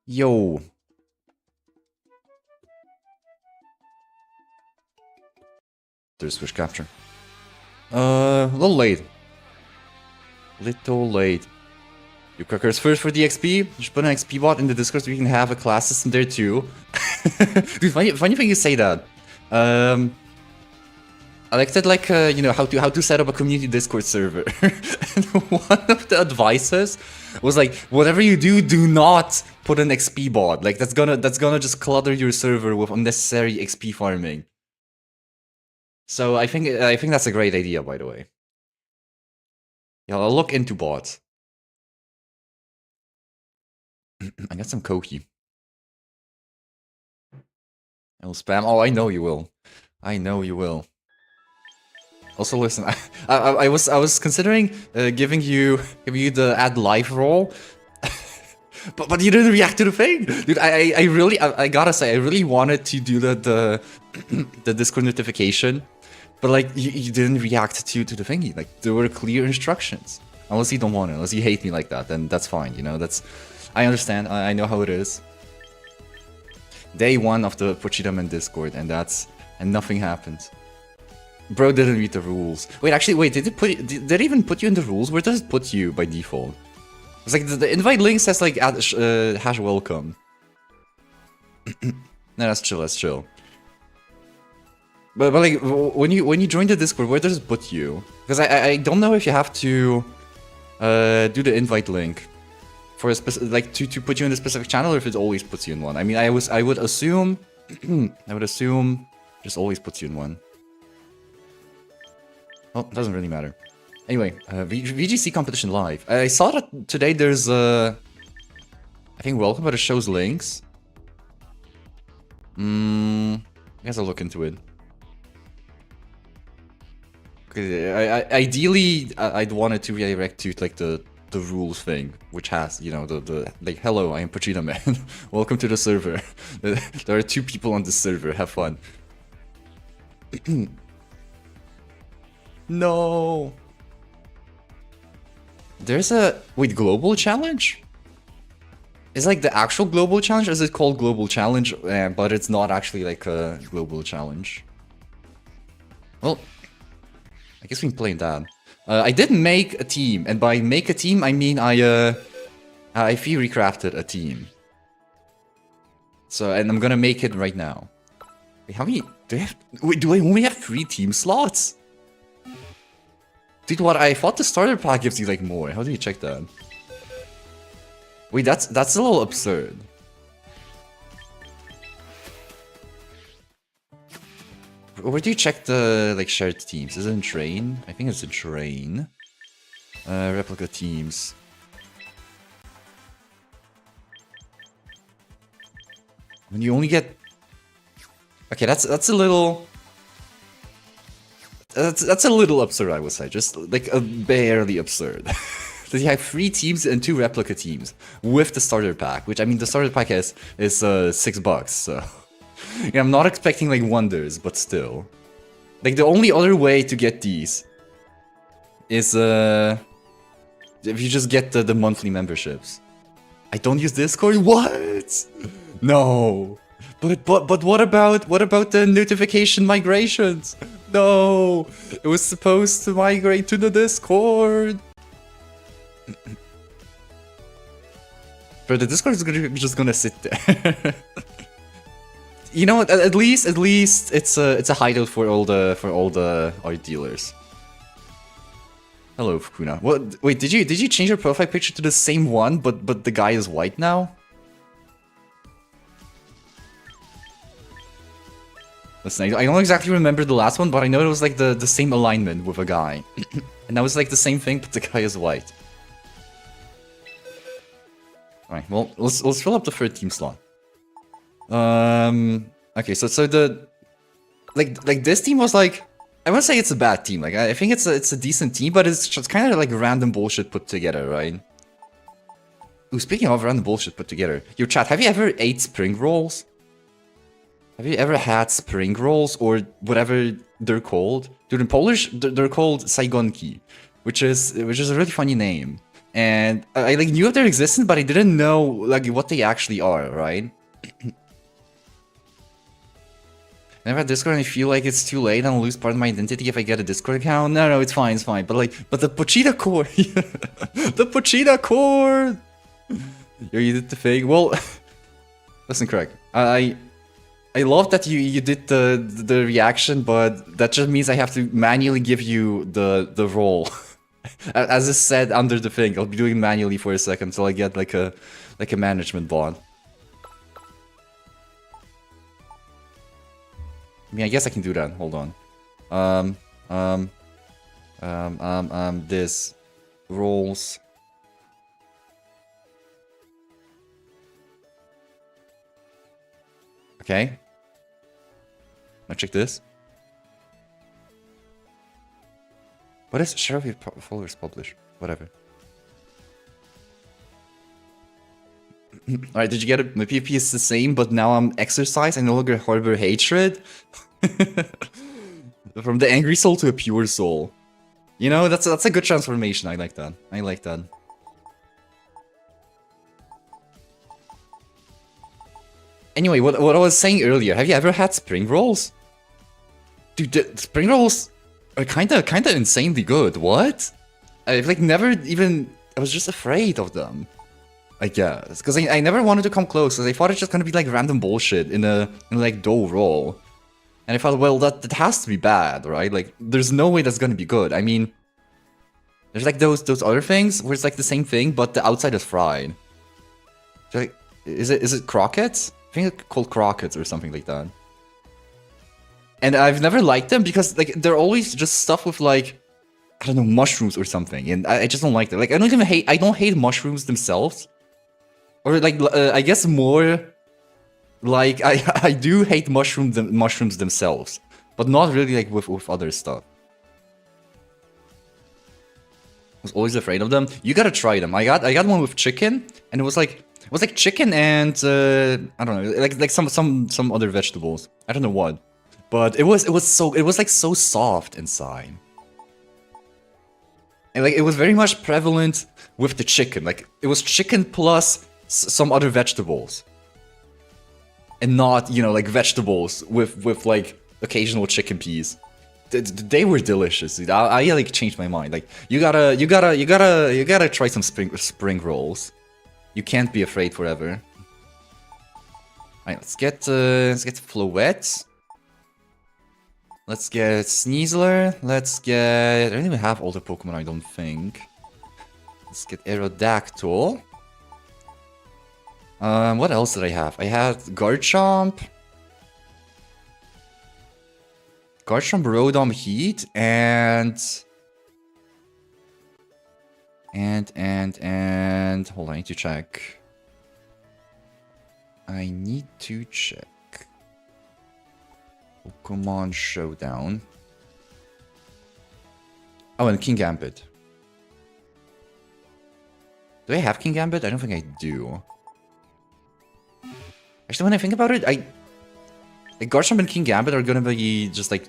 Yo. There's Switch Capture. A little late. Little late. You crackers first for the XP. Just put an XP bot in the Discord so we can have a class system there too. Dude, funny thing you say that. I like that, like, you know, how to set up a community Discord server. And one of the advices was like, whatever you do, do not put an XP bot. Like, that's gonna just clutter your server with unnecessary XP farming. So I think that's a great idea, by the way. Yeah, I'll look into bots. I got some Koki. I'll spam. Oh, I know you will. I know you will. Also, listen. I was considering giving you the add live role, but you didn't react to the thing, dude. I gotta say, I really wanted to do the Discord notification, but like you didn't react to the thingy. Like there were clear instructions. Unless you don't want it, unless you hate me like that, then that's fine. You know, I understand. I know how it is. Day one of the Pochidamen Discord, and nothing happened. Bro didn't read the rules. Wait, actually, wait. Did it even put you in the rules? Where does it put you by default? It's like the invite link says like hash welcome. No, that's chill. That's chill. But like when you join the Discord, where does it put you? Because I don't know if you have to do the invite link for a specific, like to put you in a specific channel, or if it always puts you in one. I mean, I would assume just always puts you in one. Oh, it doesn't really matter. Anyway, VGC competition live. I saw that today there's I think welcome, but it shows links. I guess I'll look into it. Okay, ideally, I'd want it to redirect to like the rules thing, which has, you know, the like, hello, I am Pochidamen. Welcome to the server. There are 2 people on the server. Have fun. No. There's a global challenge? Is like the actual global challenge, or is it called global challenge, but it's not actually like a global challenge? Well, I guess we can play that. I did make a team, and by make a team I mean I theory crafted a team. So, and I'm gonna make it right now. Wait, how many do I have? Wait, do I only have 3 team slots? Dude, what? I thought the starter pack gives you like more. How do you check that? Wait, that's a little absurd. Where do you check the like shared teams? Is it in train? I think it's in train. Replica teams. When you only get. Okay, that's a little. That's a little absurd, I would say. Just like barely absurd. So you have 3 teams and 2 replica teams with the starter pack, which I mean the starter pack is $6, so yeah, I'm not expecting like wonders, but still. Like the only other way to get these is if you just get the monthly memberships. I don't use Discord? What? No. But what about the notification migrations? No, it was supposed to migrate to the Discord. But the Discord is just gonna sit there. You know what? At least it's a hideout for all the art dealers. Hello, Fukuna. What? Wait, did you change your profile picture to the same one, but the guy is white now? Listen, I don't exactly remember the last one, but I know it was like the same alignment with a guy. And that was like the same thing, but the guy is white. Alright, well, let's fill up the 3rd team slot. Okay, so the like this team was like, I wouldn't say it's a bad team. Like I think it's a decent team, but it's just kind of like random bullshit put together, right? Ooh, speaking of random bullshit put together, yo chat, have you ever ate spring rolls? Have you ever had spring rolls, or whatever they're called? Dude, in Polish, they're called saigonki, which is a really funny name. And I like knew of their existence, but I didn't know like what they actually are, right? Whenever I have Discord and I feel like it's too late and I'll lose part of my identity if I get a Discord account. No, it's fine, it's fine. But the Pochita core, the Pochita core. Yo, you did the thing. Well, listen, Craig. I love that you did the reaction, but that just means I have to manually give you the role. As is said under the thing, I'll be doing it manually for a second until I get like a management bot. I mean, I guess I can do that. Hold on. This roles. Okay. Now check this. What is share of your followers publish? Whatever. Alright, did you get it? My PvP is the same, but now I'm exercise. I no longer harbor hatred. From the angry soul to a pure soul. You know, that's a good transformation. I like that. I like that. Anyway, what I was saying earlier, have you ever had spring rolls? Dude, the spring rolls are kinda insanely good. What? I've like never even... I was just afraid of them. I guess. Because I never wanted to come close, because I thought it's just gonna be like random bullshit in a like dough roll. And I thought, well, that has to be bad, right? Like, there's no way that's gonna be good. I mean... There's like those other things where it's like the same thing, but the outside is fried. So, like, is it croquettes? I think it's called croquettes or something like that. And I've never liked them because like they're always just stuff with like, I don't know, mushrooms or something, and I just don't like them. Like I don't hate mushrooms themselves, or like I guess more like I do hate mushrooms themselves, but not really like with other stuff. I was always afraid of them. You gotta try them. I got one with chicken, and it was like chicken and I don't know, like some other vegetables. I don't know what. But it was like so soft inside. And like it was very much prevalent with the chicken. Like it was chicken plus some other vegetables. And not, you know, like vegetables with like occasional chicken peas. They were delicious, dude. I like changed my mind. Like you gotta try some spring rolls. You can't be afraid forever. Alright, let's get Floette. Let's get Sneasler. Let's get... I don't even have all the Pokemon, I don't think. Let's get Aerodactyl. What else did I have? I had Garchomp. Garchomp, Rotom, Heat, and... Hold on, I need to check. I need to check. Pokemon Showdown. Oh, and King Gambit. Do I have King Gambit? I don't think I do. Actually, when I think about it, like Garchomp and King Gambit are gonna be just like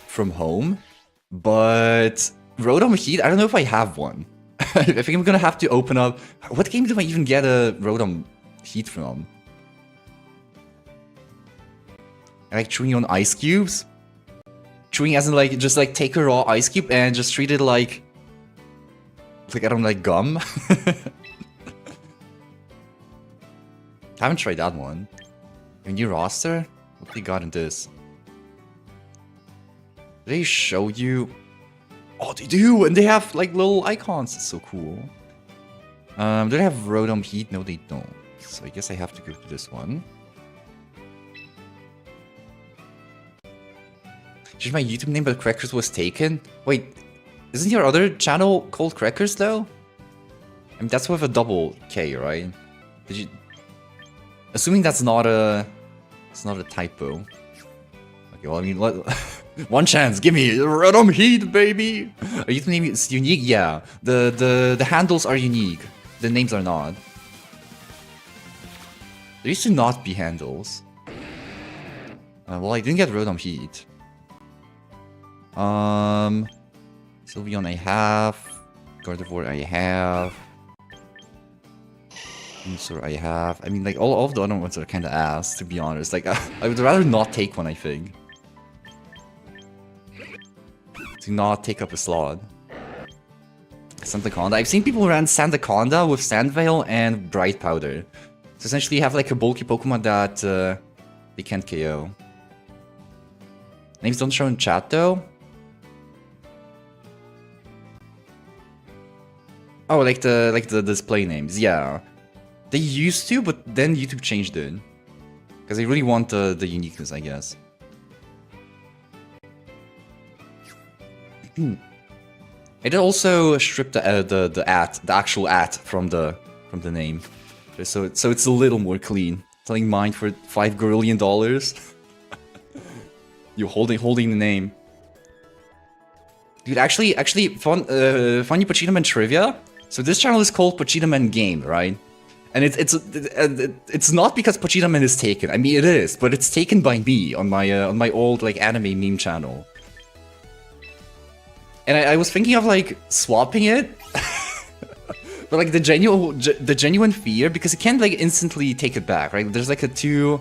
from home, but Rotom Heat, I don't know if I have one. I think I'm gonna have to open up. What game do I even get a Rotom Heat from? I like chewing on ice cubes. Chewing as in like just like take a raw ice cube and just treat it like I don't know, like gum. Haven't tried that one. A new roster? What they got in this? Do they show you? Oh, they do, and they have like little icons. It's so cool. Do they have Rotom Heat? No, they don't. So I guess I have to go to this one. Just my YouTube name, but Crackers was taken. Wait, isn't your other channel called Crackers though? I mean, that's with a double K, right? Did you? Assuming that's not a, it's not a typo. Okay, well, I mean, one chance, give me Rotom Heat, baby. Our YouTube name is unique, yeah. The handles are unique. The names are not. There used to not be handles. Well, I didn't get Rotom Heat. Sylveon I have. Gardevoir I have. Venusaur I have. I mean, like, all of the other ones are kind of ass, to be honest. Like, I would rather not take one, I think. To not take up a slot. Sandaconda. I've seen people run Sandaconda with Sandveil and Bright Powder. So essentially you have like a bulky Pokemon that they can't KO. Names don't show in chat though. Oh, like the display names, yeah. They used to, but then YouTube changed it. Because they really want the uniqueness, I guess. I did also strip the actual at from the name, so it's a little more clean. Selling mine for $5 grillion. You holding the name, dude. Actually, funny Pochita trivia. So this channel is called Pochita Game, right? And it's not because Pochita is taken. I mean, it is, but it's taken by me on my old like anime meme channel. And I was thinking of like swapping it, but like the genuine fear, because it can't like instantly take it back, right? There's like a two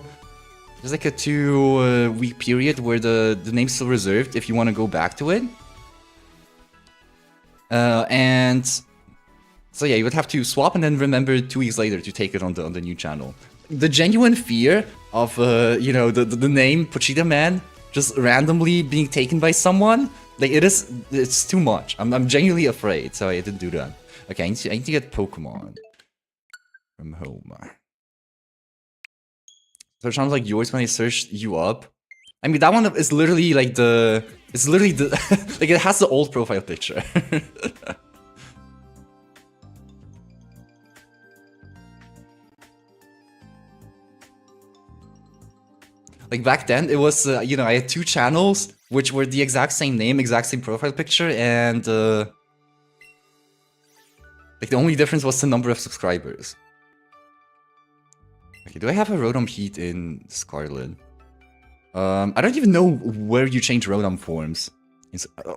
week period where the name's still reserved if you want to go back to it. And so yeah, you would have to swap and then remember 2 weeks later to take it on the new channel. The genuine fear of you know, the name Pochita Man just randomly being taken by someone. Like, it's too much. I'm genuinely afraid, so I didn't do that. Okay, I need to get Pokemon from home. So it sounds like yours when I searched you up. I mean, that one is literally like it's literally the, like it has the old profile picture. Like back then, it was, you know, I had 2 channels, which were the exact same name, exact same profile picture, and like the only difference was the number of subscribers. Okay, do I have a Rotom Heat in Scarlet? I don't even know where you change Rotom forms.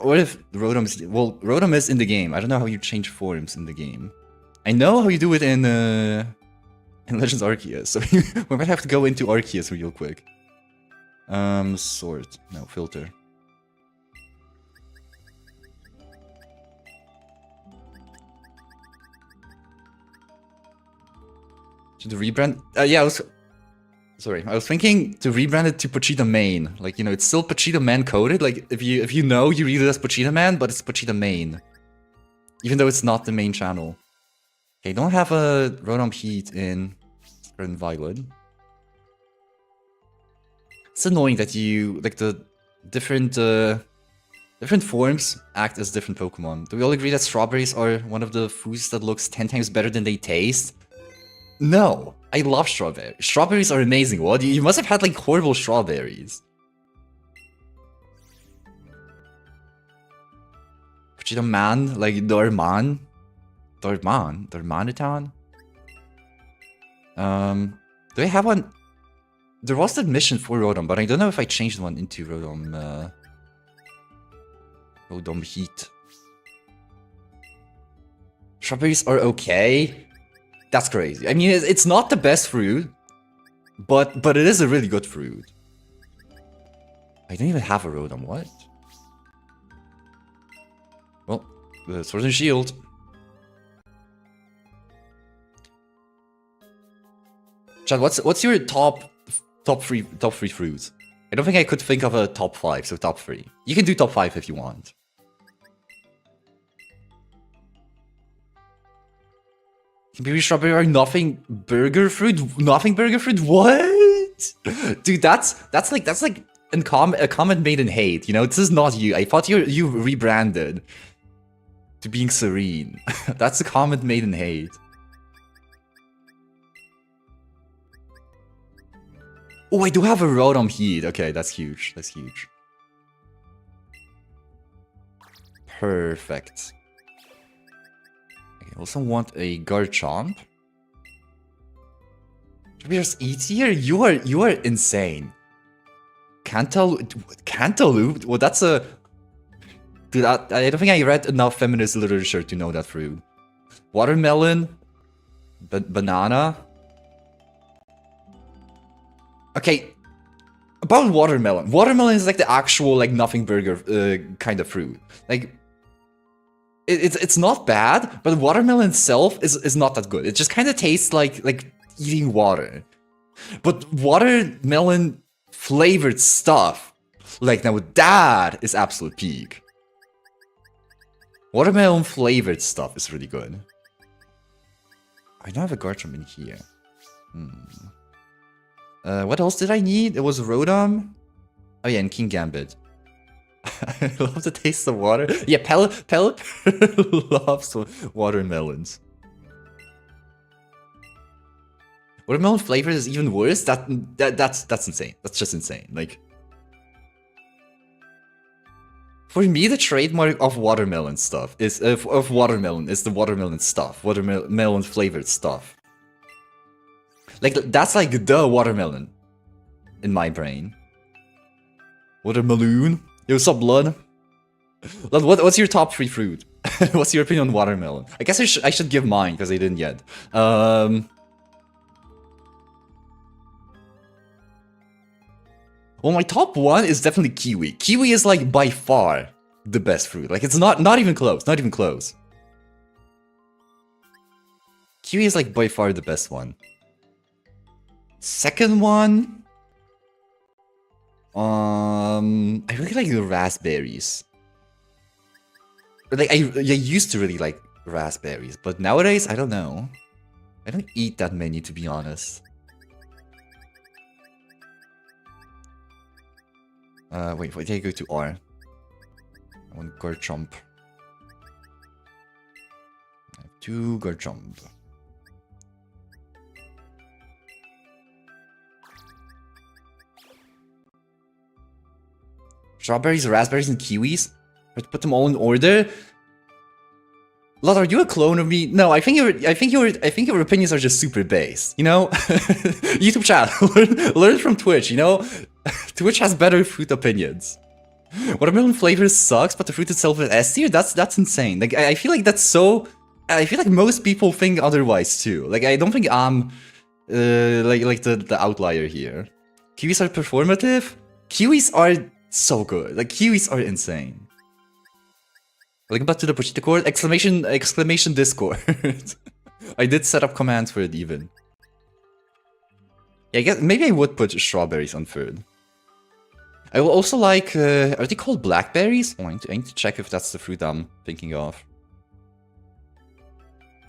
What if Rotom's... Well, Rotom is in the game. I don't know how you change forms in the game. I know how you do it in Legends Arceus, so we might have to go into Arceus real quick. Sort. No, filter. Should rebrand? Yeah, I was thinking to rebrand it to Pochita Main. Like, you know, it's still Pochita Man coded. Like, if you know, you read it as Pochita Man, but it's Pochita Main. Even though it's not the main channel. Okay, don't have a Rotom Heat in Violet. It's annoying that you, like, the different forms act as different Pokemon. Do we all agree that strawberries are one of the foods that looks 10 times better than they taste? No, I love strawberries. Strawberries are amazing. What? You must have had, like, horrible strawberries. Pochita Man, like Dorman? Dormanitan? Do I have one? There was that mission for Rotom, but I don't know if I changed one into Rotom, Rotom Heat. Strawberries are okay. That's crazy. I mean, it's not the best fruit, but it is a really good fruit. I don't even have a Rotom. What? Well, the Sword and Shield. Chad, what's your top three fruits? I don't think I could think of a top 5, so top 3. You can do top 5 if you want. Maybe strawberry or nothing burger fruit? Nothing burger fruit? What? Dude, that's like a comment made in hate. You know, this is not you. I thought you rebranded to being serene. That's a comment made in hate. Oh, I do have a Rotom Heat. Okay, that's huge. That's huge. Perfect. I also want a Garchomp. There's E tier? You are insane. Cantaloupe? Well, that's a... Dude, I don't think I read enough feminist literature to know that fruit. Watermelon, banana. Okay, about watermelon. Watermelon is like the actual like nothing burger kind of fruit. Like it's not bad, but watermelon itself is not that good. It just kind of tastes like eating water. But watermelon flavored stuff, like now that is absolute peak. Watermelon flavored stuff is really good. I don't have a Garchomp in here. What else did I need? It was Rotom. Oh yeah, and Kingambit. I love the taste of water. Yeah, Pelipper loves watermelons. Watermelon flavor is even worse. That's insane. That's just insane. Like, for me, the trademark of watermelon stuff is of watermelon is the watermelon stuff, watermelon flavored stuff. Like that's like the watermelon in my brain. Watermelon. Yo, what's up, Blood? What's your top 3 fruit? What's your opinion on watermelon? I guess I should give mine because I didn't yet. Well, my top 1 is definitely kiwi. Kiwi is like by far the best fruit. Like it's not even close. Not even close. Kiwi is like by far the best one. Second one. I really like the raspberries. Like I used to really like raspberries, but nowadays I don't know. I don't eat that many, to be honest. Wait, did I go to R? I want Garchomp. I have 2 Garchomp. Strawberries, raspberries, and kiwis? Let's put them all in order. Lod, are you a clone of me? No, I think your opinions are just super base. You know, YouTube chat, learn from Twitch. You know, Twitch has better fruit opinions. Watermelon flavor sucks, but the fruit itself is S tier. That's insane. Like I feel like that's so. I feel like most people think otherwise too. Like I don't think I'm like the outlier here. Kiwis are performative. Kiwis are so good. Like kiwis are insane. Link back to the Pochita cord, exclamation Discord. I did set up commands for it even. Yeah, I guess maybe I would put strawberries on third. I will also like, are they called blackberries? Oh, I need to check if that's the fruit I'm thinking of.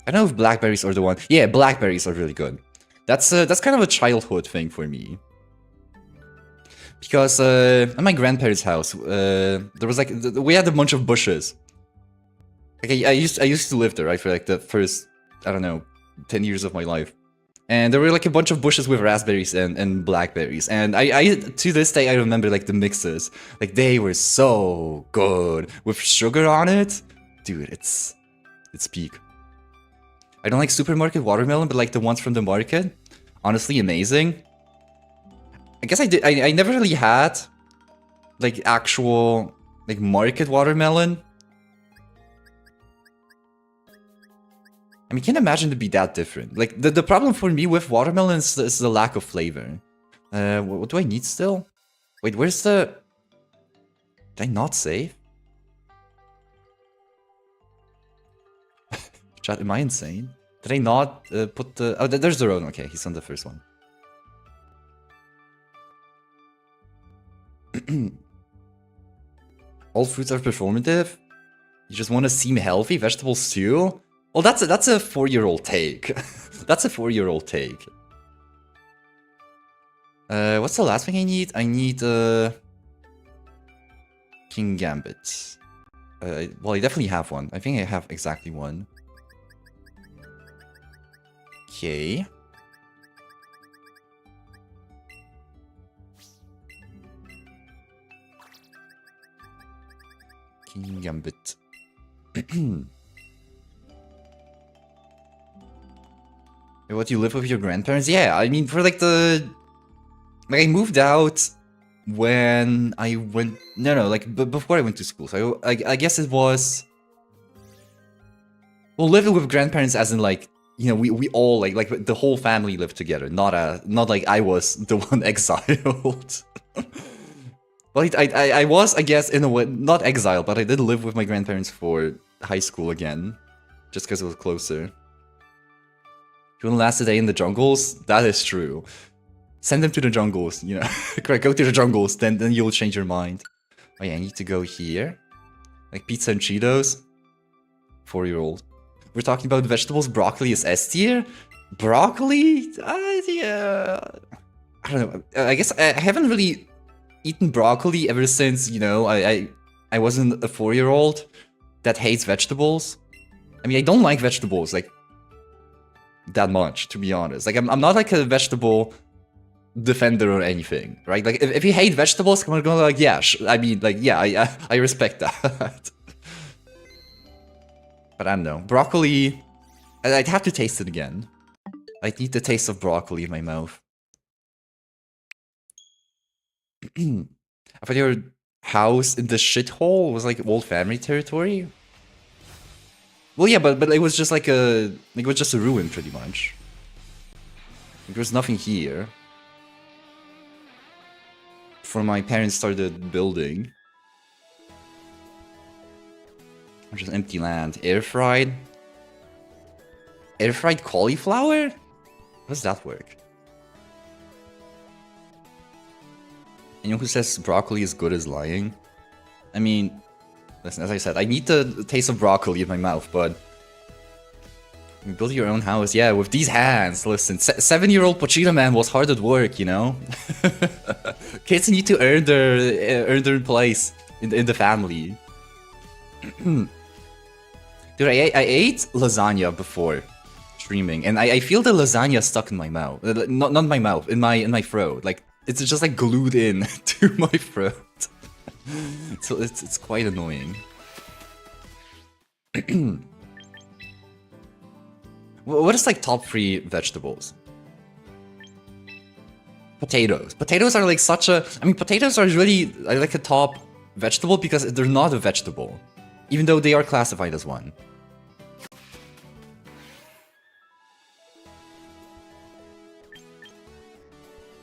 I don't know if blackberries are the one. Yeah, blackberries are really good. That's kind of a childhood thing for me. Because at my grandparents' house, there was like, we had a bunch of bushes. Okay, I used to live there, right, for like the first, I don't know, 10 years of my life. And there were like a bunch of bushes with raspberries and blackberries. And I to this day, I remember like the mixes. Like they were so good. With sugar on it. Dude, it's peak. I don't like supermarket watermelon, but like the ones from the market. Honestly, amazing. I guess I never really had like actual like market watermelon. I mean, can't imagine to be that different. Like the problem for me with watermelon is the lack of flavor. What do I need still? Wait, where's the? Did I not save? Chat, am I insane? Did I not put the? Oh, there's the road. Okay, he's on the first one. All fruits are performative. You just want to seem healthy. Vegetables too. Well, that's a 4-year-old take. That's a 4-year-old take. What's the last thing I need? I need Kingambit. Well, I definitely have one. I think I have exactly one. Okay. Kingambit. What, you live with your grandparents? Yeah, I mean, for like I moved out when I went... No, like, before I went to school. So I guess it was... Well, living with grandparents as in, like, you know, we all, like the whole family lived together. Not like I was the one exiled. Well, I was, I guess, in a way, not exiled, but I did live with my grandparents for high school again. Just because it was closer. You wanna last a day in the jungles? That is true. Send them to the jungles, you know. Go to the jungles, then you'll change your mind. Oh yeah, I need to go here. Like pizza and Cheetos. 4-year-old. We're talking about vegetables. Broccoli is S tier? Broccoli? Yeah. I don't know. I guess I haven't really eaten broccoli ever since, you know, I wasn't a 4-year-old that hates vegetables. I mean, I don't like vegetables, like, that much, to be honest. Like, I'm not like a vegetable defender or anything, right? Like, if you hate vegetables, I'm gonna like, yeah, I mean, like, yeah, I respect that. But I don't know. Broccoli, I'd have to taste it again. I need the taste of broccoli in my mouth. I thought your house in the shithole was like old family territory? Well, yeah, but it was just like it was just a ruin, pretty much. There was nothing here. Before my parents started building. Just empty land. Air fried? Air fried cauliflower? How does that work? Anyone who says broccoli is good is lying. I mean, listen, as I said, I need the taste of broccoli in my mouth, but... You build your own house, yeah, with these hands, listen. 7-year-old Pochita Man was hard at work, you know? Kids need to earn their place in the family. Dude, I ate lasagna before streaming, and I feel the lasagna stuck in my mouth. Not my mouth, in my throat. Like, it's just like glued in to my throat. So it's quite annoying. What is like top 3 vegetables? Potatoes. Potatoes are like such a... I mean, potatoes are really like a top vegetable because they're not a vegetable. Even though they are classified as one.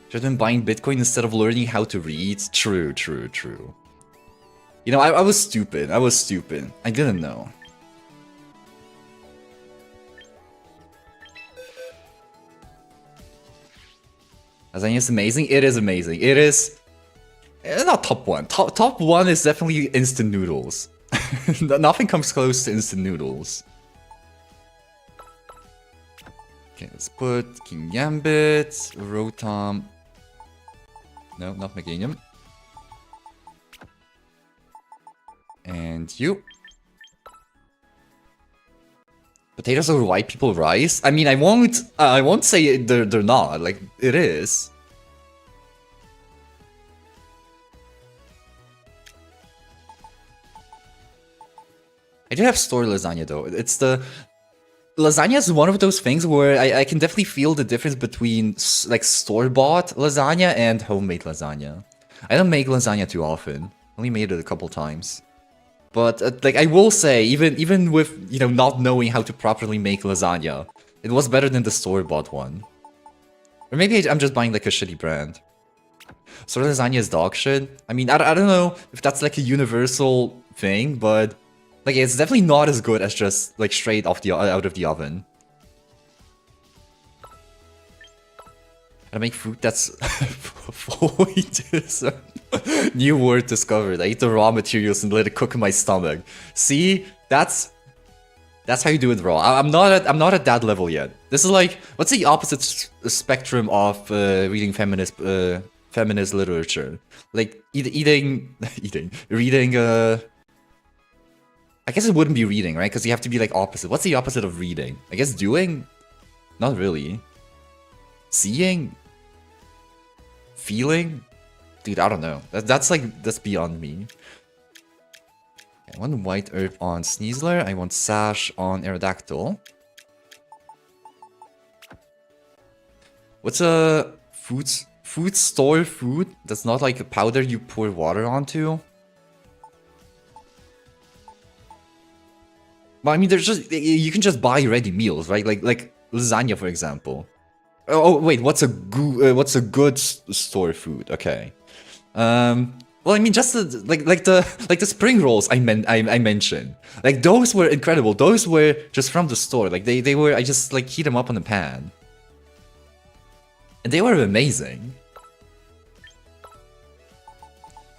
Should have been buying Bitcoin instead of learning how to read? True. You know, I was stupid. I didn't know. Lasagna is amazing? It is amazing. It is... Not top 1. Top 1 is definitely instant noodles. Nothing comes close to instant noodles. Okay, let's put King Gambit, Rotom... No, not Meganium. And you. Potatoes are white people rice? I mean, I won't say they're not. Like, it is. I do have store lasagna though. It's the... Lasagna is one of those things where I can definitely feel the difference between like store-bought lasagna and homemade lasagna. I don't make lasagna too often. Only made it a couple times. But like I will say, even with, you know, not knowing how to properly make lasagna, it was better than the store-bought one. Or maybe I'm just buying like a shitty brand. Store lasagna is dog shit. I mean, I don't know if that's like a universal thing, but like it's definitely not as good as just like straight off out of the oven. I make food that's void. New word discovered. I eat the raw materials and let it cook in my stomach. See, that's how you do it raw. I'm not at that level yet. This is like, what's the opposite spectrum of reading feminist literature? Like reading. I guess it wouldn't be reading, right? Because you have to be like opposite. What's the opposite of reading? I guess doing? Not really. Seeing? Feeling? Dude, I don't know. That's beyond me. I want White Herb on Sneasler. I want Sash on Aerodactyl. What's a food store food that's not like a powder you pour water onto. Well, I mean, there's just you can just buy ready meals, right? Like lasagna, for example. Oh wait, what's a good store food? Okay. Well, I mean, just like the spring rolls I mentioned. Like those were incredible. Those were just from the store. Like they were. I just like heat them up on the pan, and they were amazing.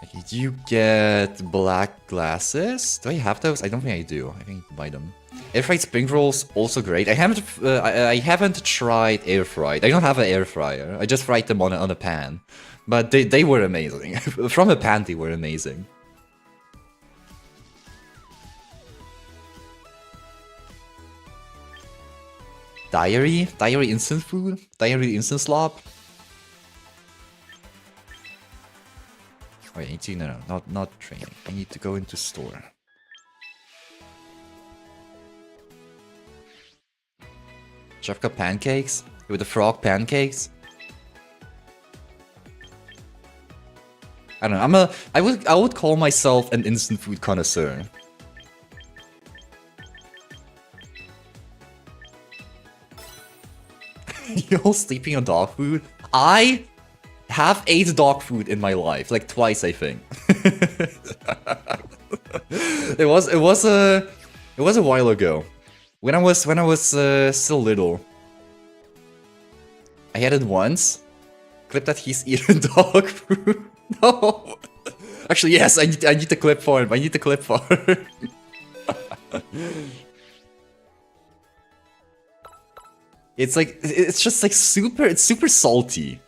Okay, do you get black glasses? Do I have those? I don't think I do. I think I need to buy them. Air fried spring rolls also great. I haven't tried air fried. I don't have an air fryer. I just fried them on a pan, but they were amazing. From a pan, they were amazing. Diary instant food, diary instant slop. Oh, I need to not training. I need to go into store. Chefka pancakes with the frog pancakes. I don't know. I would call myself an instant food connoisseur. You're sleeping on dog food? I have ate dog food in my life, like twice, I think. It was a while ago. When I was still little. I had it once. Clip that he's eating dog food. No. Actually, yes, I need to clip for him. I need to clip for him. It's just like super salty.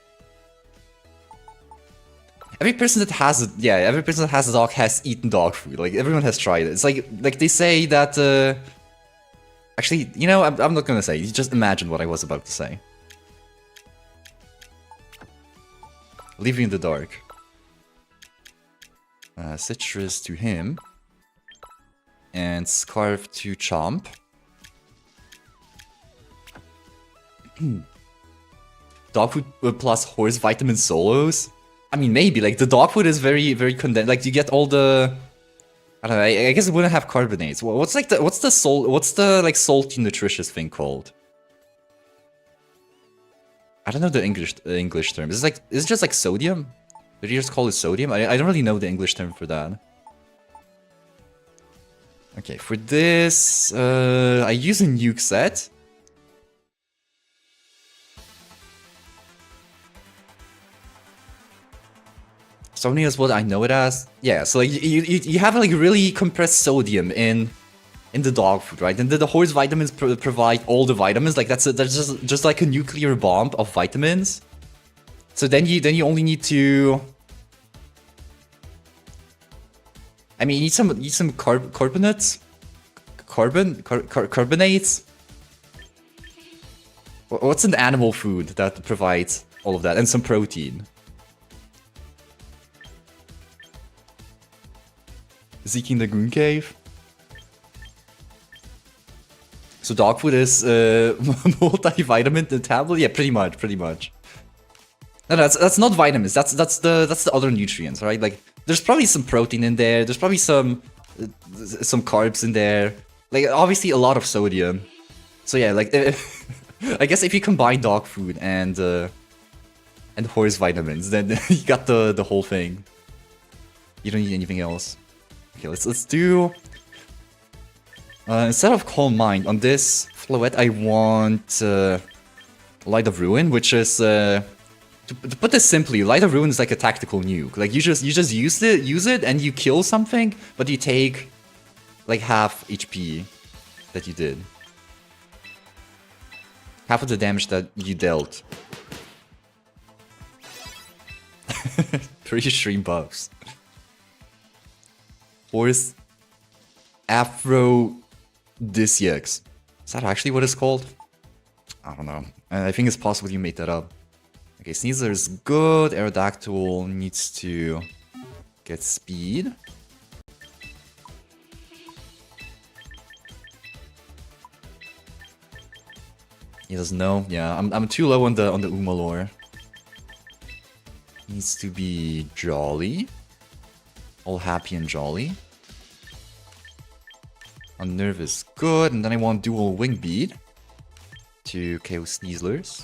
Every person that has it, yeah, every person that has a dog has eaten dog food. Like everyone has tried it. It's like they say that. Actually, you know, I'm not gonna say. You just imagine what I was about to say. Leaving in the dark. Citrus to him. And Scarf to Chomp. Dog food plus horse vitamin solos? I mean, maybe. Like, the dog food is very, very condensed. Like, you get all the... I don't know, I guess it wouldn't have carbonates. What's the like salty nutritious thing called? I don't know the English term. Is it just like sodium? Did you just call it sodium? I don't really know the English term for that. Okay, for this, I use a nuke set. Sodium is what I know it as. Yeah, so like you have like really compressed sodium in the dog food, right? And the horse vitamins provide all the vitamins. Like that's just like a nuclear bomb of vitamins. So then you only need to. I mean, you need some carbonates, carbonates. What's an animal food that provides all of that, and some protein? Zeke in the Goon Cave. So dog food is multivitamin tablet? Yeah, pretty much. No, that's not vitamins. That's the other nutrients, right? Like there's probably some protein in there. There's probably some carbs in there. Like obviously a lot of sodium. So yeah, like I guess if you combine dog food and horse vitamins, then you got the whole thing. You don't need anything else. Okay, let's do. Instead of Calm Mind on this Floette, I want Light of Ruin, which is to put this simply, Light of Ruin is like a tactical nuke. Like you just use it and you kill something, but you take like half HP that you did. Half of the damage that you dealt. Pretty extreme buffs. Horse Aphrodisiacs. Is that actually what it's called? I don't know. I think it's possible you made that up. Okay, Sneasler is good. Aerodactyl needs to get speed. He doesn't know. Yeah, I'm too low on the Uma lore. needs to be jolly. All happy and jolly. Unnervous, good. And then I want dual wing bead to KO Sneaslers.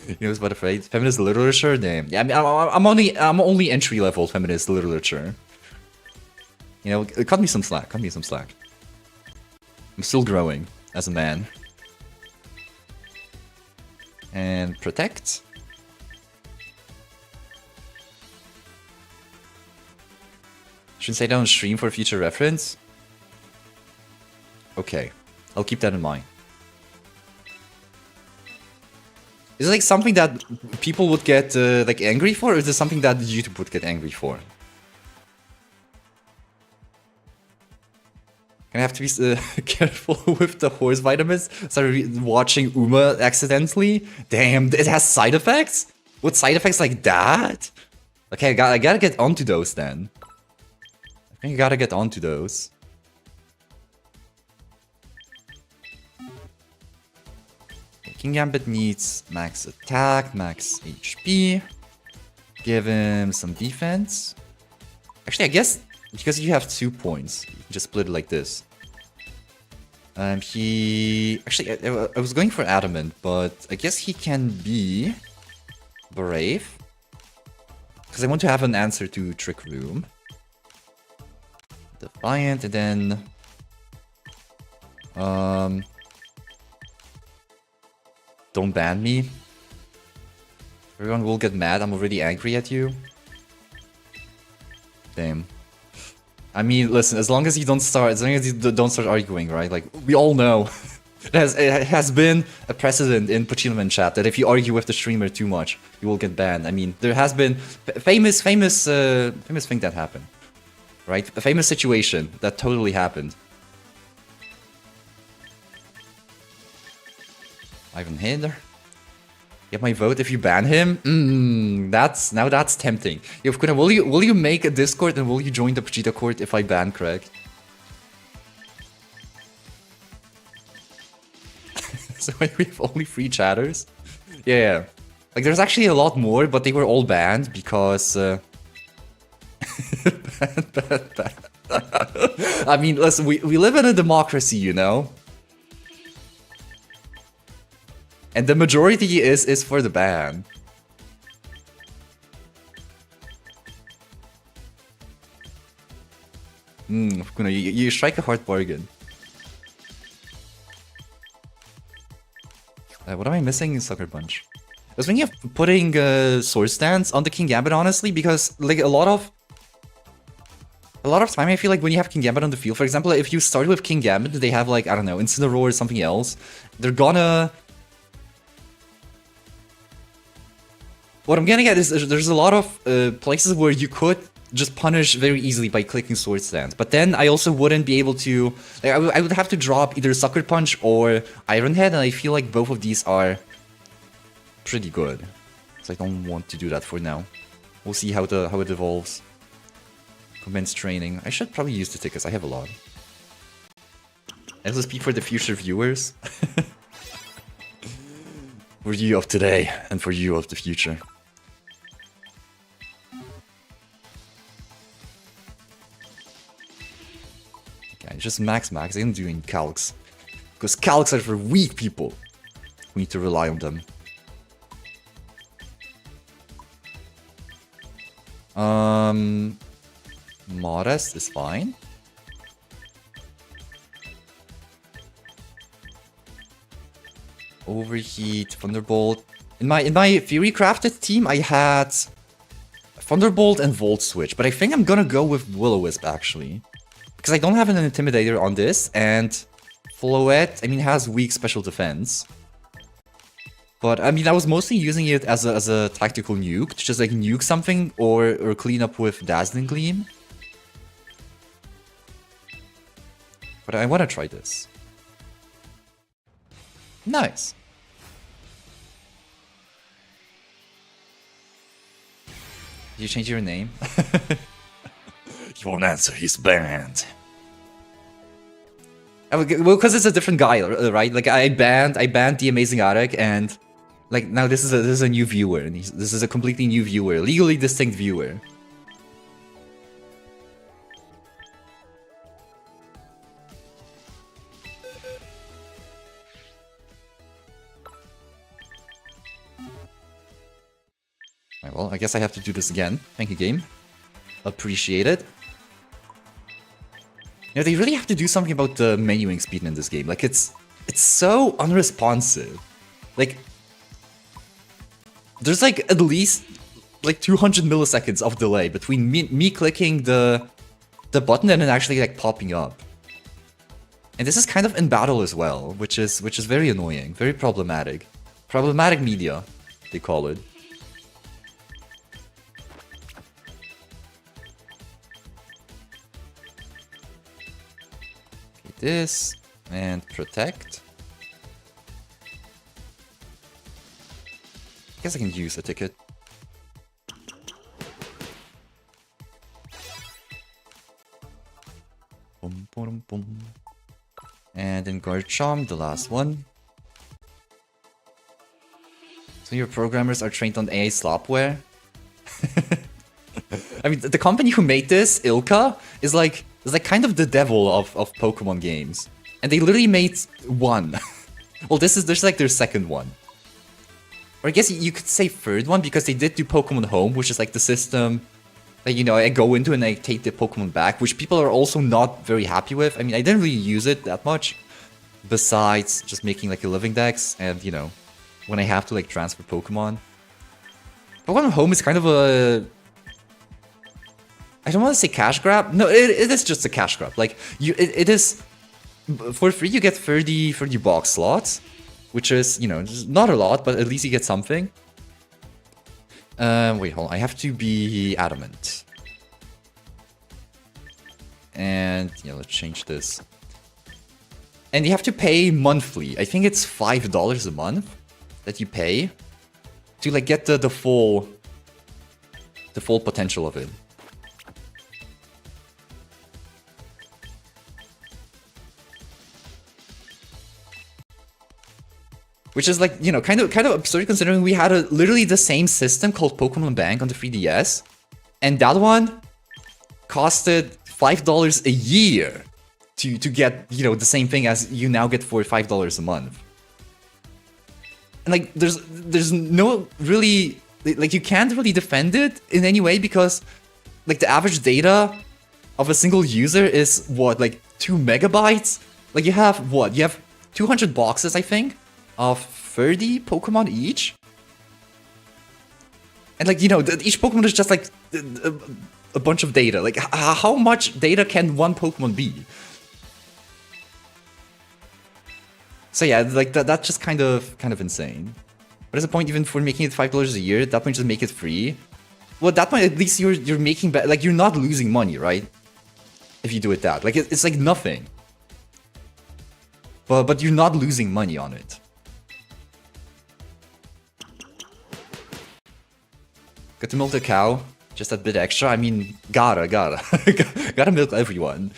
He knows about afraid. Feminist literature? Damn. Yeah, I mean, I'm only entry level feminist literature. You know, cut me some slack. Cut me some slack. I'm still growing as a man. And protect. Shouldn't say that on stream for future reference. Okay, I'll keep that in mind. Is it like something that people would get like angry for, or is it something that YouTube would get angry for? I have to be careful with the horse vitamins. Started watching Uma accidentally. Damn, it has side effects? With side effects like that? Okay, I gotta get onto those then. I think I gotta get onto those. King Gambit needs max attack, max HP. Give him some defense. Actually, I guess because you have 2 points, you can just split it like this. Actually, I was going for Adamant, but I guess he can be Brave. Because I want to have an answer to Trick Room. Defiant, and then... Don't ban me. Everyone will get mad, I'm already angry at you. Damn. I mean, listen, as long as you don't start arguing, right? Like, we all know. it has been a precedent in Pachinoman chat that if you argue with the streamer too much, you will get banned. I mean, there has been famous thing that happened. Right? A famous situation that totally happened. Ivan Hinder. Get my vote if you ban him? That's tempting. Yo, Kuna, will you make a Discord and will you join the Vegeta court if I ban Craig? So we have only 3 chatters? Yeah. Like there's actually a lot more, but they were all banned because ban. I mean, listen, we live in a democracy, you know? And the majority is for the ban. Kuna, you strike a hard bargain. What am I missing in Sucker Punch? I was thinking of putting Sword Stance on the King Gambit, honestly, because like a lot of time I feel like when you have King Gambit on the field, for example, if you start with King Gambit, they have like, I don't know, Incineroar or something else, they're gonna... What I'm getting at is there's a lot of places where you could just punish very easily by clicking Sword Stance. But then I also wouldn't be able to... Like, I would have to drop either Sucker Punch or Iron Head, and I feel like both of these are pretty good. So I don't want to do that for now. We'll see how it evolves. Commence training. I should probably use the tickets, I have a lot. And let's speak for the future viewers. For you of today, and for you of the future. Just max. I didn't do any calcs. Because calcs are for weak people. We need to rely on them. Modest is fine. Overheat, Thunderbolt. In my Fury Crafted team, I had Thunderbolt and Volt Switch, but I think I'm gonna go with Will-O-Wisp actually. Because I don't have an Intimidator on this, and Floette, I mean, has weak special defense. But, I mean, I was mostly using it as a tactical nuke, to just, like, nuke something, or clean up with Dazzling Gleam. But I want to try this. Nice. Did you change your name? He won't answer, he's banned. Well, because it's a different guy, right? Like, I banned the Amazing Arik, and Like now this is a new viewer, and this is a completely new viewer, legally distinct viewer. Right, well, I guess I have to do this again. Thank you, game. Appreciate it. You know, they really have to do something about the menuing speed in this game. Like, it's so unresponsive. Like, there's like at least like 200 milliseconds of delay between me clicking the button and it actually like popping up. And this is kind of in battle as well, which is very annoying, very problematic. Problematic media, they call it. This and protect. I guess I can use a ticket. Boom, boom, boom. And then Garchomp, the last one. So your programmers are trained on AI slopware? I mean, the company who made this, Ilka, is like kind of the devil of Pokemon games. And they literally made one. Well, there's like their second one. Or I guess you could say third one, because they did do Pokemon Home, which is like the system that, you know, I go into and I take the Pokemon back, which people are also not very happy with. I mean, I didn't really use it that much, besides just making like a living dex and, you know, when I have to like transfer Pokemon. Pokemon Home is kind of a... I don't want to say cash grab. No, it is just a cash grab. Like, it is... For free, you get 30 box slots, which is, you know, not a lot, but at least you get something. Wait, hold on. I have to be adamant. And, yeah, let's change this. And you have to pay monthly. I think it's $5 a month that you pay to, like, get the full potential of it. Which is like, you know, kind of absurd considering we had literally the same system called Pokemon Bank on the 3DS. And that one costed $5 a year to get, you know, the same thing as you now get for $5 a month. And like, there's no really, like, you can't really defend it in any way because, like, the average data of a single user is, what, like 2 megabytes? Like, you have, what, you have 200 boxes, I think, of 30 Pokemon each. And like, you know, each Pokemon is just like a bunch of data. Like, how much data can one Pokemon be? So yeah, like that's just kind of insane. What is the point even for making it $5 a year? At that point, just make it free. Well, at that point, at least you're making like, you're not losing money, right? If you do it that, like, it's like nothing. But you're not losing money on it. Got to milk the cow, just a bit extra. I mean, gotta milk everyone.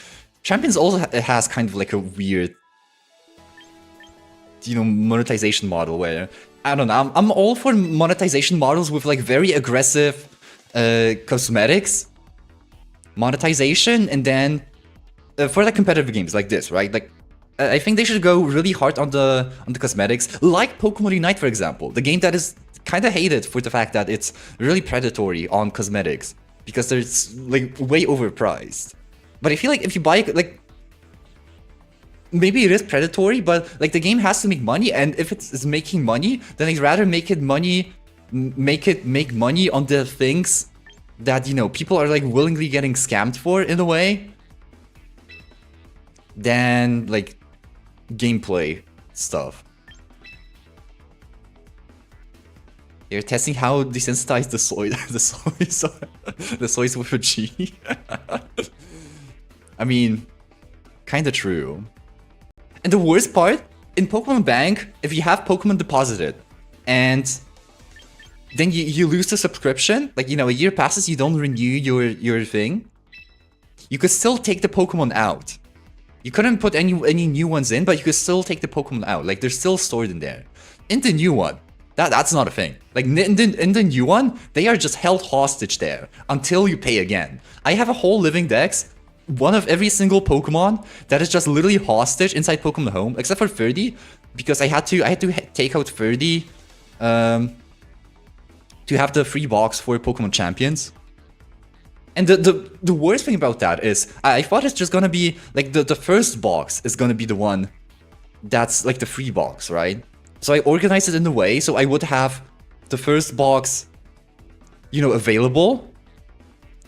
Champions also has kind of like a weird, you know, monetization model where, I don't know, I'm all for monetization models with like very aggressive cosmetics monetization, and then for like competitive games like this, right? Like, I think they should go really hard on the cosmetics, like Pokemon Unite, for example, the game that is kind of hated for the fact that it's really predatory on cosmetics because it's like way overpriced. But I feel like if you buy, like, maybe it is predatory, but like the game has to make money, and if it's making money, then I'd rather make money on the things that, you know, people are like willingly getting scammed for in a way, than like gameplay stuff. You're testing how desensitized the soys with a G. I mean, kinda true. And the worst part, in Pokemon Bank, if you have Pokemon deposited, and then you lose the subscription, like, you know, a year passes, you don't renew your thing, you could still take the Pokemon out. You couldn't put any new ones in, but you could still take the Pokemon out. Like, they're still stored in there. In the new one, That's not a thing. Like in the new one, they are just held hostage there until you pay again. I have a whole living dex, one of every single Pokemon that is just literally hostage inside Pokemon Home, except for 30, because I had to take out 30 to have the free box for Pokemon Champions. And the worst thing about that is I thought it's just gonna be like the first box is gonna be the one that's like the free box, right? So I organized it in a way so I would have the first box, you know, available.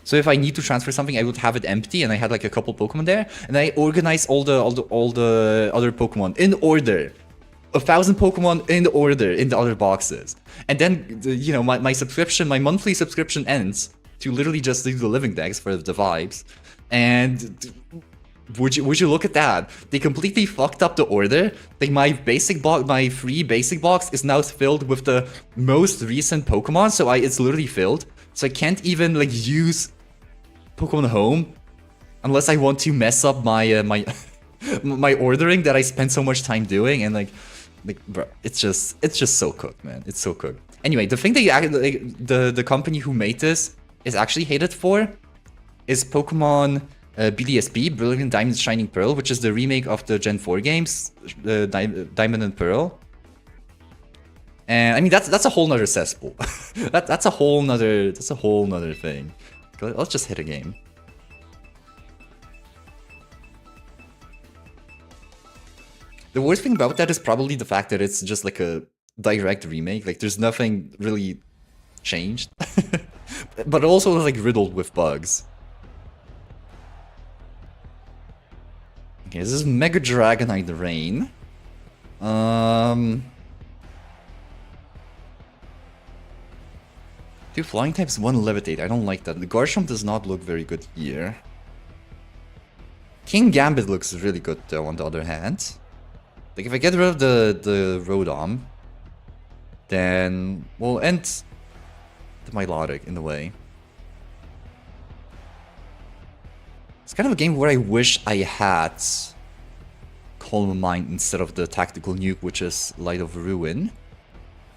So if I need to transfer something, I would have it empty, and I had like a couple Pokemon there, and I organized all the other Pokemon in order, 1,000 Pokemon in order in the other boxes, and then you know my subscription, my monthly subscription ends to literally just do the living decks for the vibes, and would you look at that? They completely fucked up the order. Like my basic box, my free basic box is now filled with the most recent Pokemon, so it's literally filled. So I can't even like use Pokemon Home unless I want to mess up my my ordering that I spent so much time doing, and like bro, it's just so cooked, man. It's so cooked. Anyway, the thing that the company who made this is actually hated for is Pokemon BDSP, Brilliant Diamond Shining Pearl, which is the remake of the Gen 4 games, Diamond and Pearl. And I mean that's a whole nother cesspool. that's a whole nother thing. Let's just hit a game. The worst thing about that is probably the fact that it's just like a direct remake. Like there's nothing really changed, but also like riddled with bugs. Okay, this is Mega Dragonite Rain. Two flying types, one levitate. I don't like that. The Garchomp does not look very good here. King Gambit looks really good though, on the other hand. Like if I get rid of the Rotom, then we'll end the Milotic in a way. It's kind of a game where I wish I had Calm Mind instead of the tactical nuke, which is Light of Ruin.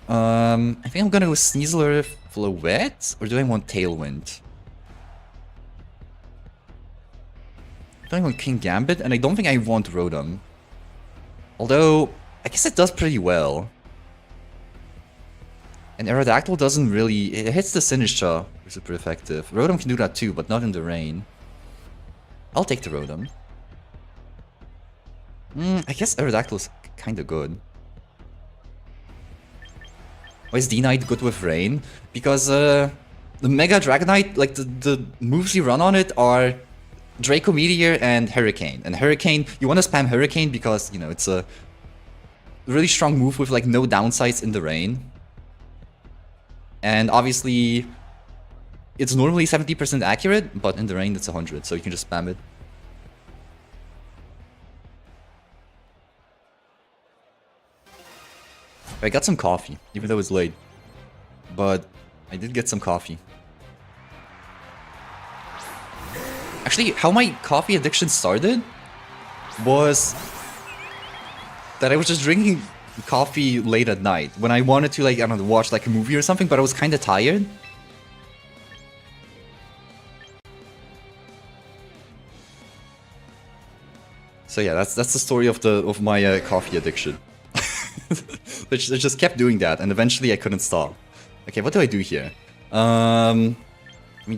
I think I'm gonna go Sneasler Floette, or do I want Tailwind? I think I want King Gambit, and I don't think I want Rotom. Although, I guess it does pretty well. And Aerodactyl doesn't really... It hits the Sinistcha, which is super effective. Rotom can do that too, but not in the rain. I'll take the Rotom. I guess Aerodactyl is kinda good. Why is D-Knight good with rain? Because the Mega Dragonite, like the moves you run on it are Draco Meteor and Hurricane. And Hurricane, you want to spam Hurricane because, you know, it's a really strong move with like no downsides in the rain. And obviously, it's normally 70% accurate, but in the rain it's 100, so you can just spam it. I got some coffee, even though it's late. But I did get some coffee. Actually, how my coffee addiction started was that I was just drinking coffee late at night when I wanted to, like, I don't know, watch like a movie or something, but I was kind of tired. So yeah, that's the story of my coffee addiction. I just kept doing that, and eventually I couldn't stop. Okay, what do I do here? I mean,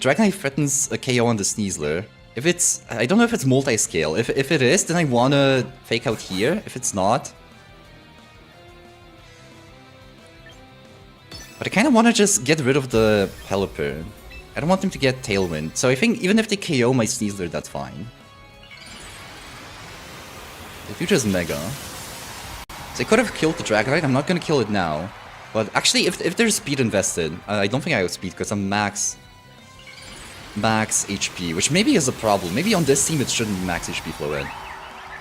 Dragonite threatens a KO on the Sneasler. If it's... I don't know if it's multi-scale. If it is, then I wanna fake out here. If it's not... But I kinda wanna just get rid of the Pelipper. I don't want them to get Tailwind. So I think even if they KO my Sneasler, that's fine. The future is Mega. So I could have killed the Dragonite. I'm not gonna kill it now. But actually, if there's speed invested, I don't think I outspeed because I'm max HP, which maybe is a problem. Maybe on this team it shouldn't be max HP Floette.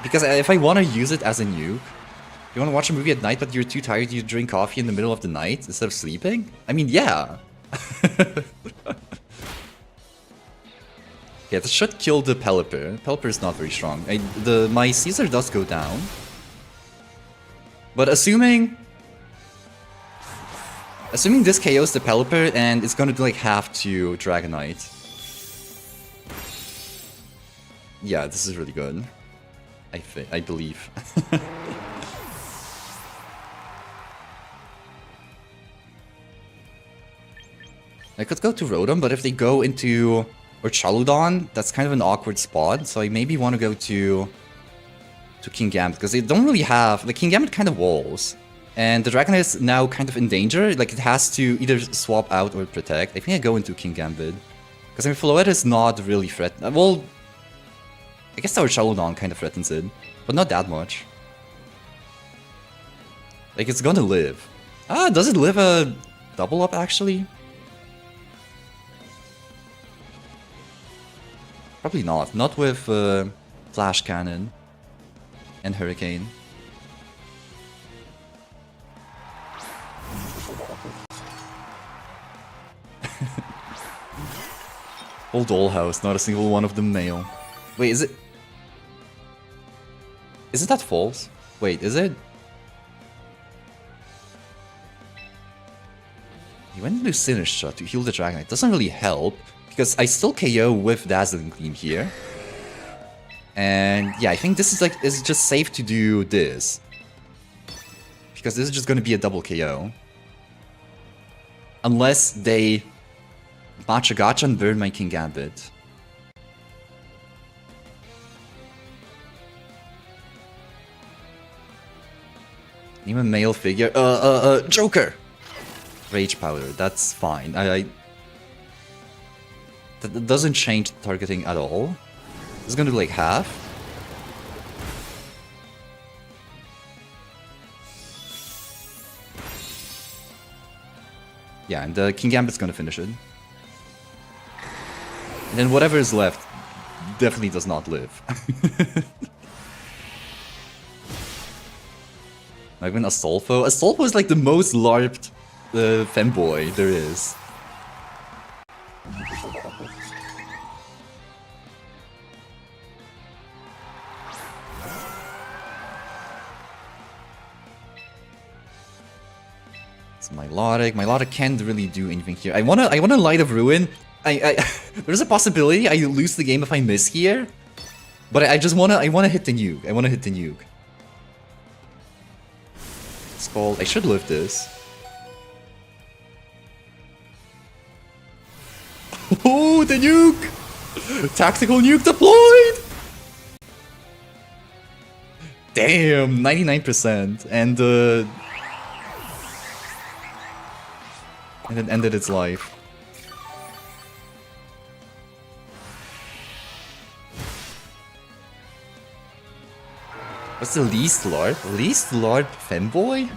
Because if I want to use it as a nuke, you want to watch a movie at night but you're too tired to drink coffee in the middle of the night instead of sleeping? I mean, yeah. Yeah, this should kill the Pelipper. Pelipper is not very strong. My Caesar does go down. But assuming Assuming this KOs the Pelipper, and it's gonna do like half to Dragonite. Yeah, this is really good. I believe. I could go to Rotom, but if they go into or Chaludon, that's kind of an awkward spot. So I maybe want to go to Kingambit because they don't really have the Kingambit kind of walls, and the Dragonite is now kind of in danger. Like it has to either swap out or protect. I think I go into Kingambit because I mean Floette is not really threatened. Well, I guess our Chaludon kind of threatens it, but not that much. Like it's gonna live. Ah, does it live a double up actually? Probably not. Not with Flash Cannon and Hurricane. Whole dollhouse, not a single one of them male. Wait, is it? Isn't that false? Wait, is it? He went into Sinister to heal the Dragonite. Doesn't really help, because I still KO with Dazzling Gleam here. And yeah, I think this is like, it's just safe to do this. Because this is just gonna be a double KO. Unless they Matcha Gacha and burn my Kingambit. Name a male figure. Joker! Rage Powder, that's fine. That doesn't change the targeting at all. This is gonna do like half. Yeah, and the Kingambit's gonna finish it. And then whatever is left definitely does not live. Not even Astolfo. Astolfo is like the most LARPed femboy there is. It's Milotic. Milotic can't really do anything here. I wanna Light of Ruin. There's a possibility I lose the game if I miss here, but I wanna hit the nuke. I wanna hit the nuke. It's called. I should live this. Oh, the nuke! Tactical nuke deployed! Damn, 99%, and it ended its life. What's the least LARP? Least LARP femboy?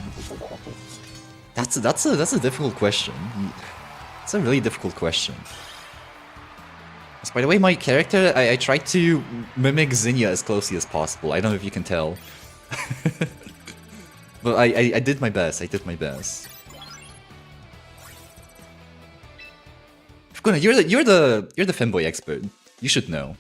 That's a difficult question. It's a really difficult question. So by the way, my character, I tried to mimic Zinnia as closely as possible. I don't know if you can tell. But I did my best, I did my best. Fukuna, you're the femboy expert. You should know.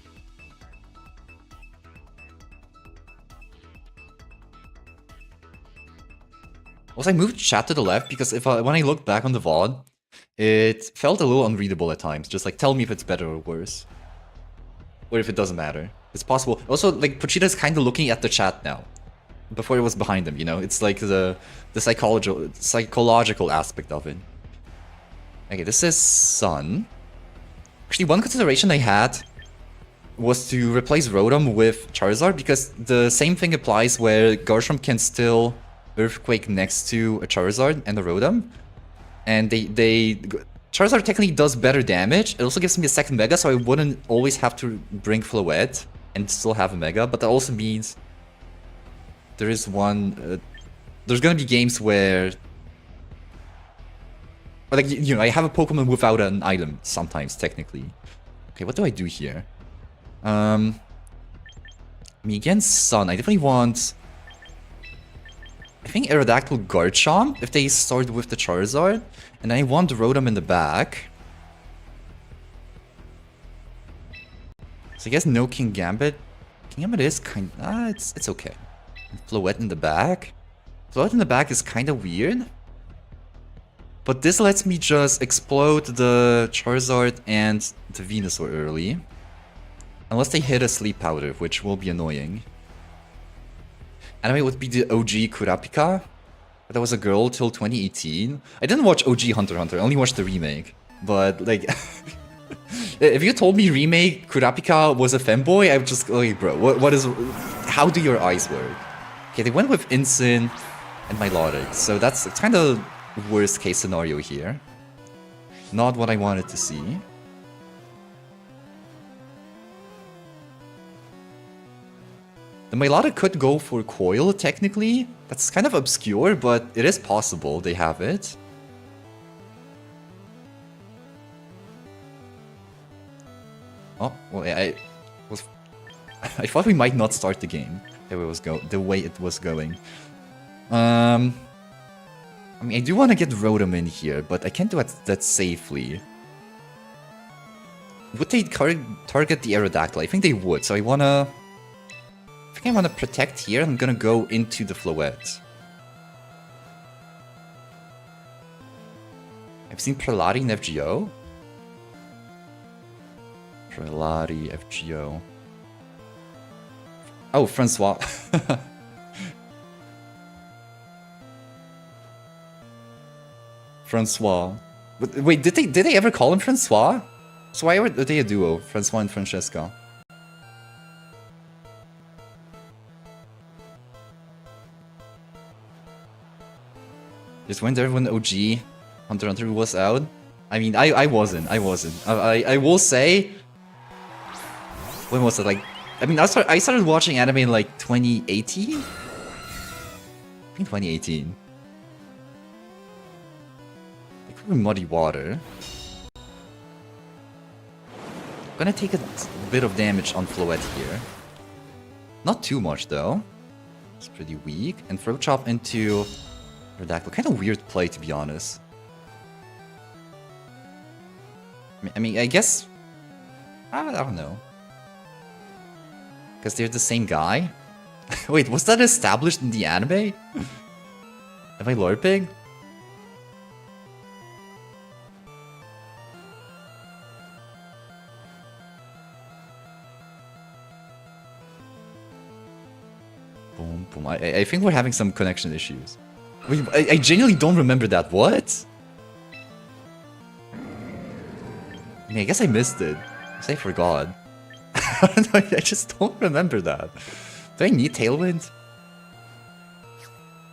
Also, I moved chat to the left because when I looked back on the VOD, it felt a little unreadable at times. Just like, tell me if it's better or worse. Or if it doesn't matter. It's possible. Also, like, Pochita's kind of looking at the chat now. Before it was behind him, you know? It's like the psychological aspect of it. Okay, this is Sun. Actually, one consideration I had was to replace Rotom with Charizard, because the same thing applies where Garchomp can still Earthquake next to a Charizard and a Rotom. And Charizard technically does better damage. It also gives me a second Mega, so I wouldn't always have to bring Floette and still have a Mega. But that also means there is one... there's gonna be games where... like, you know, I have a Pokemon without an item sometimes, technically. Okay, what do I do here? Me against Sun, I definitely want... I think Aerodactyl Garchomp, if they start with the Charizard. And I want Rotom in the back. So I guess no Kingambit. Kingambit is kind of... it's okay. Floette in the back. Floette in the back is kind of weird. But this lets me just explode the Charizard and the Venusaur early. Unless they hit a Sleep Powder, which will be annoying. Anime would be the OG Kurapika. That was a girl till 2018. I didn't watch OG Hunter x Hunter, I only watched the remake. But, like... if you told me remake Kurapika was a femboy, I would just like, bro, what is... How do your eyes work? Okay, they went with Incin and Milotic, so that's kind of worst case scenario here. Not what I wanted to see. The Milotic could go for Coil, technically. That's kind of obscure, but it is possible they have it. Oh, well, I thought we might not start the game the way it was going. I mean, I do want to get Rotom in here, but I can't do that safely. Would they target the Aerodactyl? I think they would, so I think I wanna protect here. I'm gonna go into the Floette. I've seen Prelati in FGO. Prelati, FGO. Oh, Francois. Francois. Wait, did they ever call him Francois? So why were they a duo, Francois and Francesca? Just went there when OG Hunter x Hunter was out. I mean, I wasn't. I will say. When was it? Like, I mean, I started watching anime in like 2018. I think 2018. It could be Muddy Water. Gonna take a bit of damage on Floette here. Not too much though. It's pretty weak. And Throat Chop into Aerodactyl. Kind of weird play, to be honest. I mean, I guess... I don't know. Because they're the same guy? Wait, was that established in the anime? Am I LARPing? Boom, boom. I think we're having some connection issues. Wait, I genuinely don't remember that. What? I mean, I guess I missed it. I guess I forgot. I just don't remember that. Do I need Tailwind?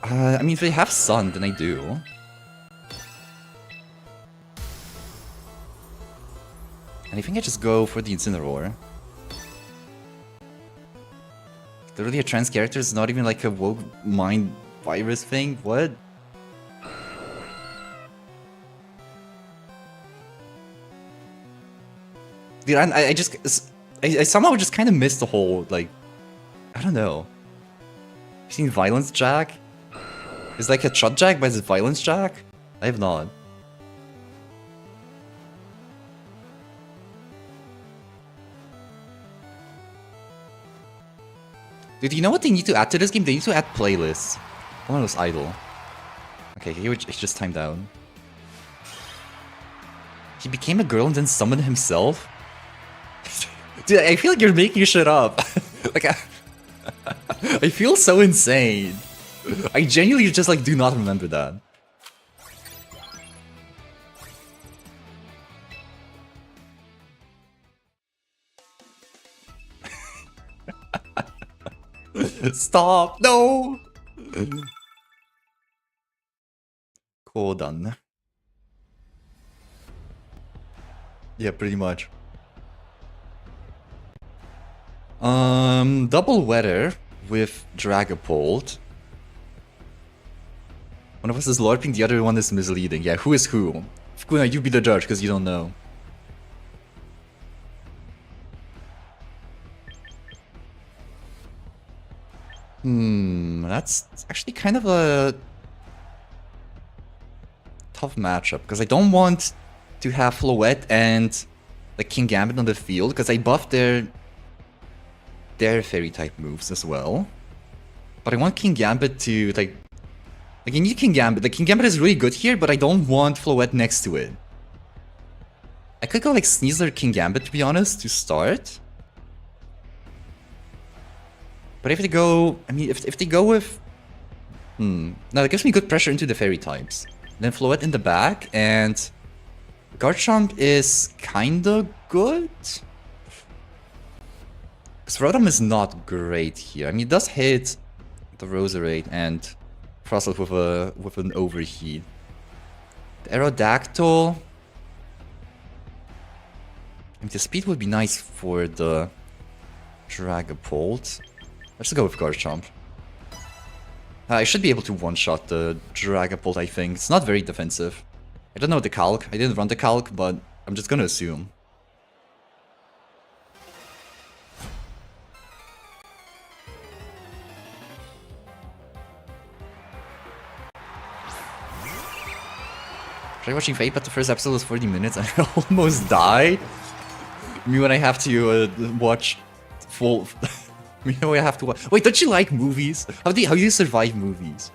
I mean, if they have Sun, then I do. And I think I just go for the Incineroar. Literally a trans character is not even like a woke mind virus thing? What? Dude, I somehow just kind of missed the whole, like, I don't know. You seen Violence Jack? It's like a Chut Jack, but it's Violence Jack? I have not. Dude, you know what they need to add to this game? They need to add playlists. One of those idle. Okay, he just timed out. He became a girl and then summoned himself? Dude, I feel like you're making shit up. Like, I feel so insane. I genuinely just like do not remember that. Stop! No! Cool, done. Yeah, pretty much. Double Weather with Dragapult. One of us is LARPing, the other one is misleading. Yeah, who is who? Fukuna, you be the judge, because you don't know. That's actually kind of a tough matchup, because I don't want to have Floette and like Kingambit on the field, because I buffed their fairy type moves as well. But I want Kingambit to like Like, you need King Gambit. Like, King Gambit is really good here, but I don't want Floette next to it. I could go like Sneasler King Gambit, to be honest, to start. But if they go... I mean, if they go with... No, that gives me good pressure into the fairy types. Then Floette in the back, and... Garchomp is kinda good? Because Rotom is not great here. I mean, it does hit the Roserade and Frostless with an overheat. The Aerodactyl... I mean, the speed would be nice for the Dragapult. Let's go with Garchomp. I should be able to one-shot the Dragapult, I think. It's not very defensive. I don't know the calc. I didn't run the calc, but I'm just gonna assume. Try watching Fate, but the first episode was 40 minutes and I almost died. Me when I have to watch full... Me when I have to watch... Wait, don't you like movies? How do you survive movies?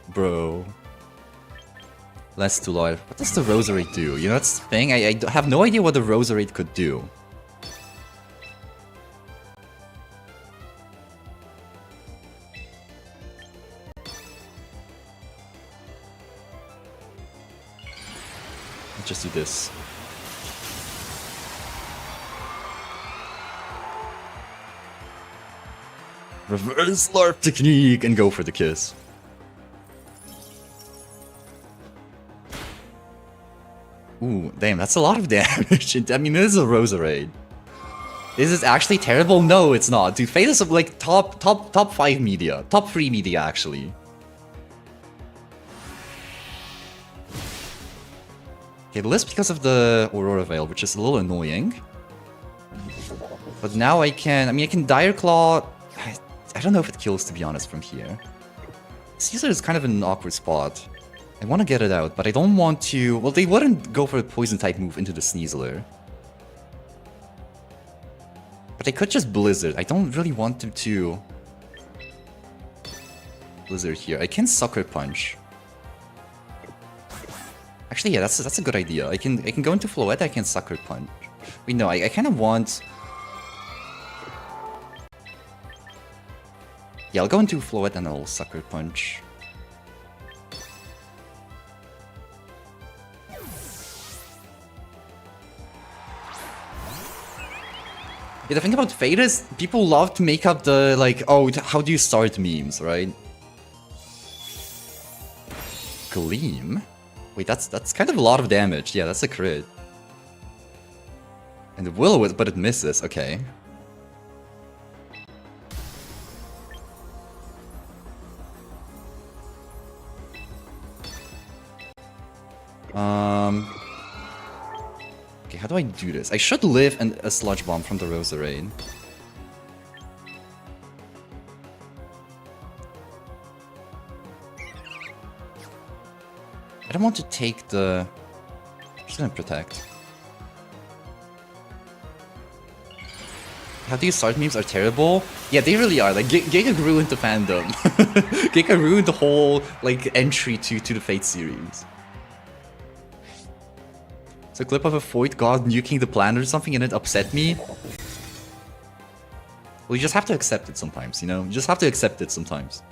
Bro. Less too loyal. What does the Roserade do? You know, that's the thing. I have no idea what the Roserade could do. Let's just do this. Reverse LARP technique and go for the kiss. Ooh, damn, that's a lot of damage. I mean, this is a Roserade. Is this actually terrible? No, it's not. Dude, Fate is like top 5 media. Top 3 media, actually. Okay, the list because of the Aurora Veil, which is a little annoying. But now I can Dire Claw. I don't know if it kills, to be honest, from here. Caesar is kind of in an awkward spot. I want to get it out, but I don't want to... Well, they wouldn't go for a Poison-type move into the Sneasler. But they could just Blizzard. I don't really want them to... Blizzard here. I can Sucker Punch. Actually, yeah, that's a good idea. I can go into Floette, I can Sucker Punch. Wait, no, I kind of want... Yeah, I'll go into Floette and I'll Sucker Punch. Yeah, the thing about Fate is, people love to make up the, like, oh, how do you start memes, right? Gleam? Wait, that's kind of a lot of damage. Yeah, that's a crit. And the Will-O-Wisp, but it misses. Okay. Okay, how do I do this? I should live a Sludge Bomb from the Roserade. I don't want to take the... I'm just gonna Protect. How do you start memes are terrible? Yeah, they really are. Like, Giga ruined the fandom. Giga ruined the whole, like, entry to the Fate series. It's a clip of a Void God nuking the planet or something and it upset me. Well, you just have to accept it sometimes, you know? You just have to accept it sometimes.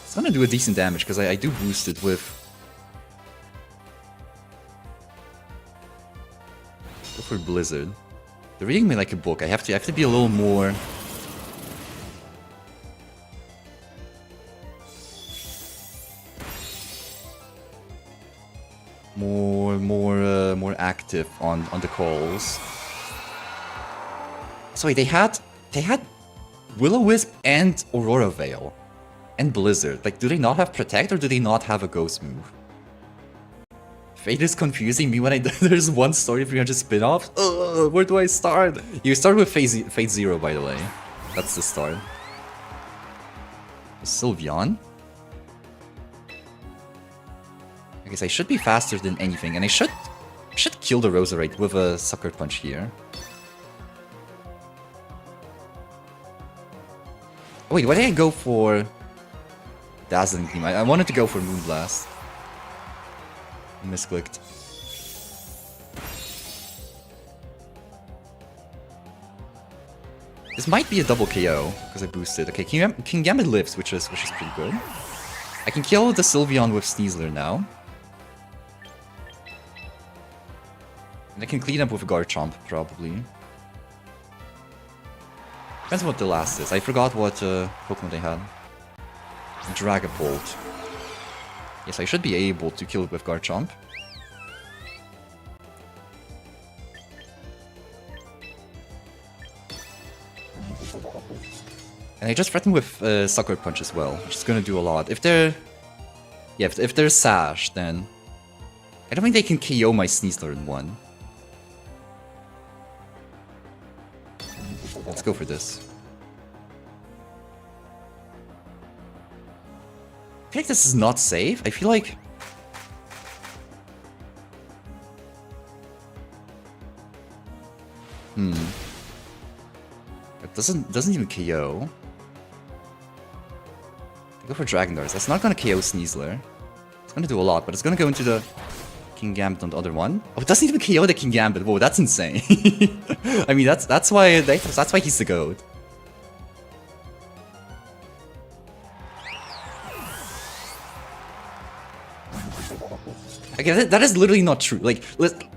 It's gonna do a decent damage because I do boost it with... Go for Blizzard. They're reading me like a book. I have to be a little more... more active on the calls. Sorry, they had Will-O-Wisp and Aurora Veil and Blizzard. Like, do they not have Protect or do they not have a Ghost move? Fate is confusing me when there's one story 300 spin-offs. Where do I start? You start with Fate Zero, by the way. That's the start. Sylveon? I guess I should be faster than anything, and I should kill the Roserade with a Sucker Punch here. Oh, wait, why did I go for Dazzling Gleam? I wanted to go for Moonblast. Misclicked. This might be a double KO because I boosted. Okay, King Gambit lives, which is pretty good. I can kill the Sylveon with Sneasler now. And I can clean up with Garchomp, probably. Depends on what the last is. I forgot what Pokemon they had. Dragapult. Yes, I should be able to kill it with Garchomp. And I just threaten with Sucker Punch as well, which is gonna do a lot. If they're... Yeah, if they're Sash, then... I don't think they can KO my Sneasler in one. Let's go for this. I feel like this is not safe. I feel like... It doesn't even KO. Go for Dragon Darts. That's not gonna KO Sneasler. It's gonna do a lot, but it's gonna go into the King Gambit on the other one. Oh, it doesn't even KO the King Gambit. Whoa, that's insane. I mean, that's why he's the GOAT. Okay, that is literally not true. Like,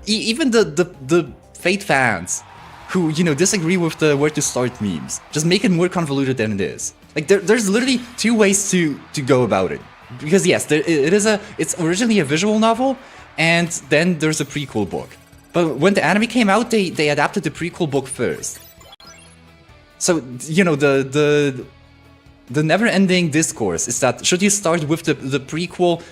even the Fate fans who, you know, disagree with the where to start memes just make it more convoluted than it is. Like, there's literally two ways to go about it. Because yes, it's originally a visual novel, and then there's a prequel book. But when the anime came out, they adapted the prequel book first. So, you know, the never-ending discourse is that should you start with the prequel?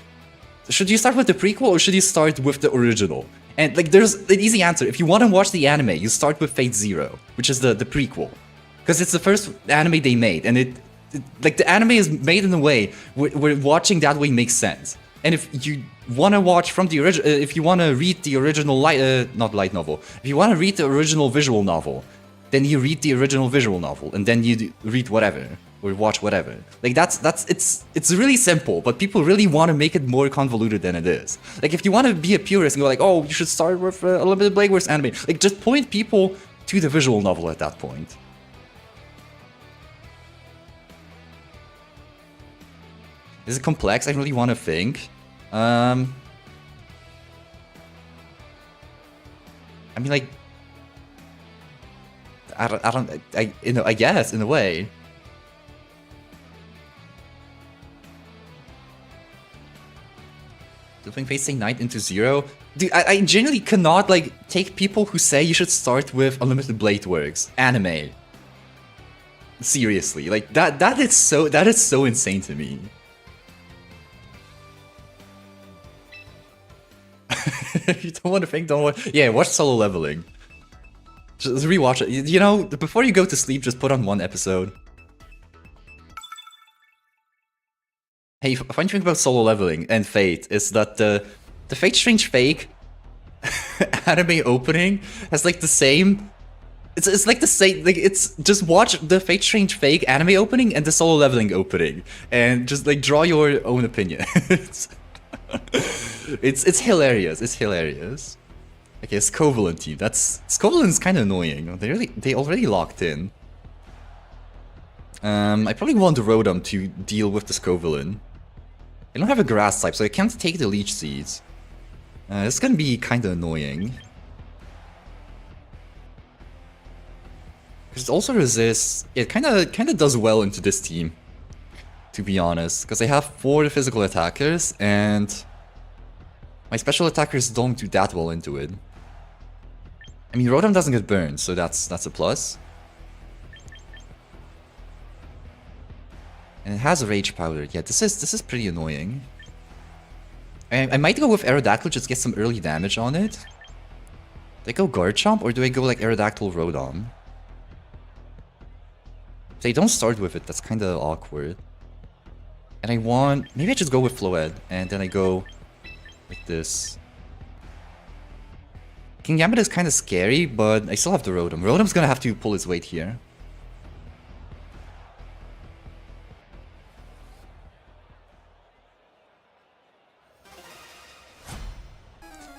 Should you start with the prequel or should you start with the original? And like, there's an easy answer. If you want to watch the anime, you start with Fate Zero, which is the prequel, because it's the first anime they made, and like the anime is made in a way where watching that way makes sense. And if you want to watch from the original, if you want to read the original not light novel, if you want to read the original visual novel, then you read the original visual novel, and then you read whatever or watch whatever. Like it's really simple, but people really want to make it more convoluted than it is. Like, if you want to be a purist and go like, oh, you should start with Unlimited Blade Works anime, like, just point people to the visual novel at that point. Is it complex? I really want to think. I mean, like, I guess, in a way. Doing Facing Night into Zero? Dude, I genuinely cannot, like, take people who say you should start with Unlimited Blade Works anime seriously. Like, that is so insane to me. If you don't want to think, don't watch. Yeah, watch Solo Leveling. Just rewatch it. You know, before you go to sleep, just put on one episode. Hey, funny thing about Solo Leveling and Fate is that the Fate Strange Fake anime opening has like the same. It's like the same. Like, it's just watch the Fate Strange Fake anime opening and the Solo Leveling opening, and just like draw your own opinion. It's hilarious. It's hilarious. Okay, Scovillain team. Scovillain's kind of annoying. They already locked in. I probably want the Rotom to deal with the Scovillain. I don't have a grass type, so I can't take the Leech Seeds. It's gonna be kind of annoying. Because it also resists. It kind of does well into this team, to be honest. Because I have 4 physical attackers, and my special attackers don't do that well into it. I mean, Rotom doesn't get burned, so that's a plus. And it has a Rage Powder. Yeah, this is pretty annoying. I might go with Aerodactyl, just get some early damage on it. Do I go Garchomp, or do I go like Aerodactyl Rotom? If they don't start with it, that's kind of awkward. And maybe I just go with Floed, and then I go like this. King Gambit is kind of scary, but I still have the Rotom. Rotom's gonna have to pull his weight here.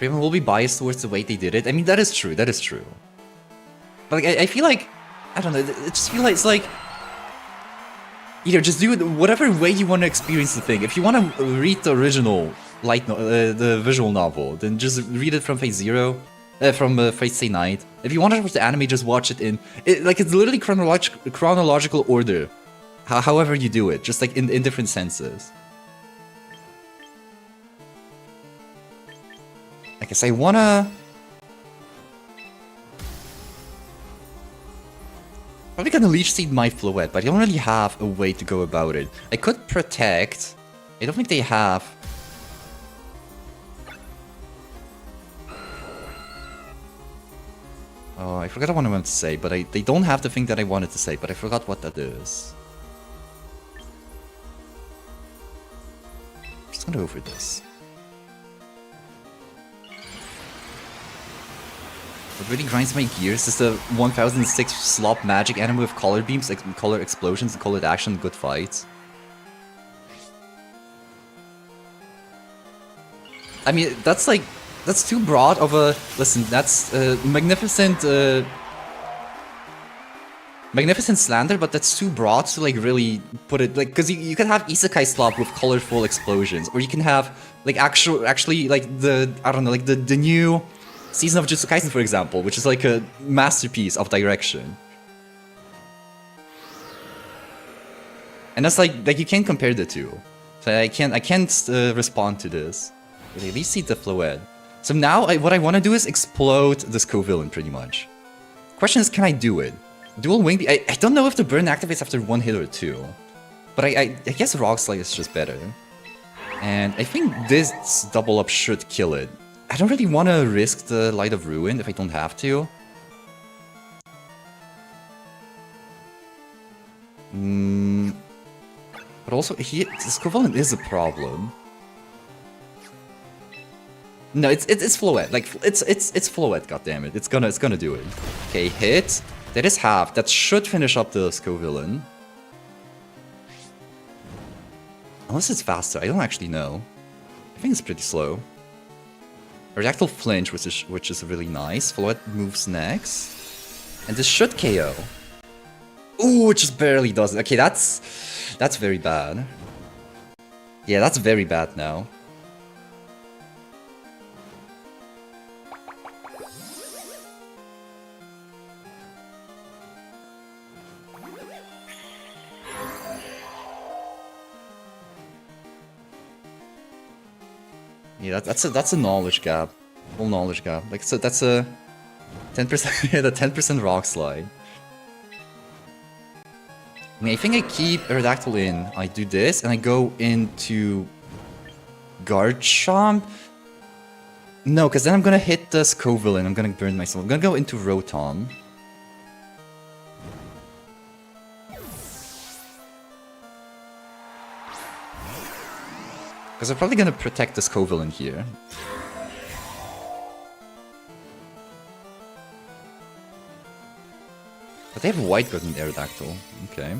Everyone will be biased towards the way they did it. I mean, that is true. That is true. But like, I feel like, I don't know. It just feels like it's like, you know, just do it whatever way you want to experience the thing. If you want to read the original the visual novel, then just read it from Fate Zero, from Fate Stay Night. If you want to watch the anime, just watch it in like it's literally chronological order. However you do it, just like in different senses. I guess I wanna probably gonna Leech Seed my Floette, but I don't really have a way to go about it. I could Protect. I don't think they have. Oh, I forgot what I wanted to say, but they don't have the thing that I wanted to say, but I forgot what that is. I'm just gonna go for this. What really grinds my gears is the 1006 slop magic anime with color beams, color explosions, colored action, good fights. I mean, that's like, that's too broad of a... Listen, that's magnificent... magnificent slander, but that's too broad to like really put it... Like, because you can have Isekai slop with colorful explosions, or you can have like actually like the... I don't know, like the new season of Jujutsu Kaisen, for example, which is like a masterpiece of direction. And that's like you can't compare the two. So I can't respond to this. Okay, at least see the Floette. So now what I want to do is explode this co-villain pretty much. Question is, can I do it? Dual Wing Beat, I don't know if the burn activates after one hit or two. But I guess Rock Slide is just better. And I think this double up should kill it. I don't really want to risk the Light of Ruin if I don't have to. But also, this co-villain is a problem. No, it's Floette. Like it's Floette. Goddammit, it's gonna do it. Okay, hit. That is half. That should finish up the co-villain. Unless it's faster, I don't actually know. I think it's pretty slow. Aerodactyl Flinch, which is really nice. Floette moves next, and this should KO. Ooh, it just barely does it. Okay, that's very bad. Yeah, that's very bad now. Yeah, that's a knowledge gap, full knowledge gap. Like so, that's a 10%. Yeah, the 10% Rock Slide. I mean, I think I keep Aerodactyl in. I do this, and I go into Garchomp. No, because then I'm gonna hit this co-villain. I'm gonna burn myself. I'm gonna go into Rotom. Because I'm probably gonna protect this co-villain here. But they have a White Guard and Aerodactyl. Okay.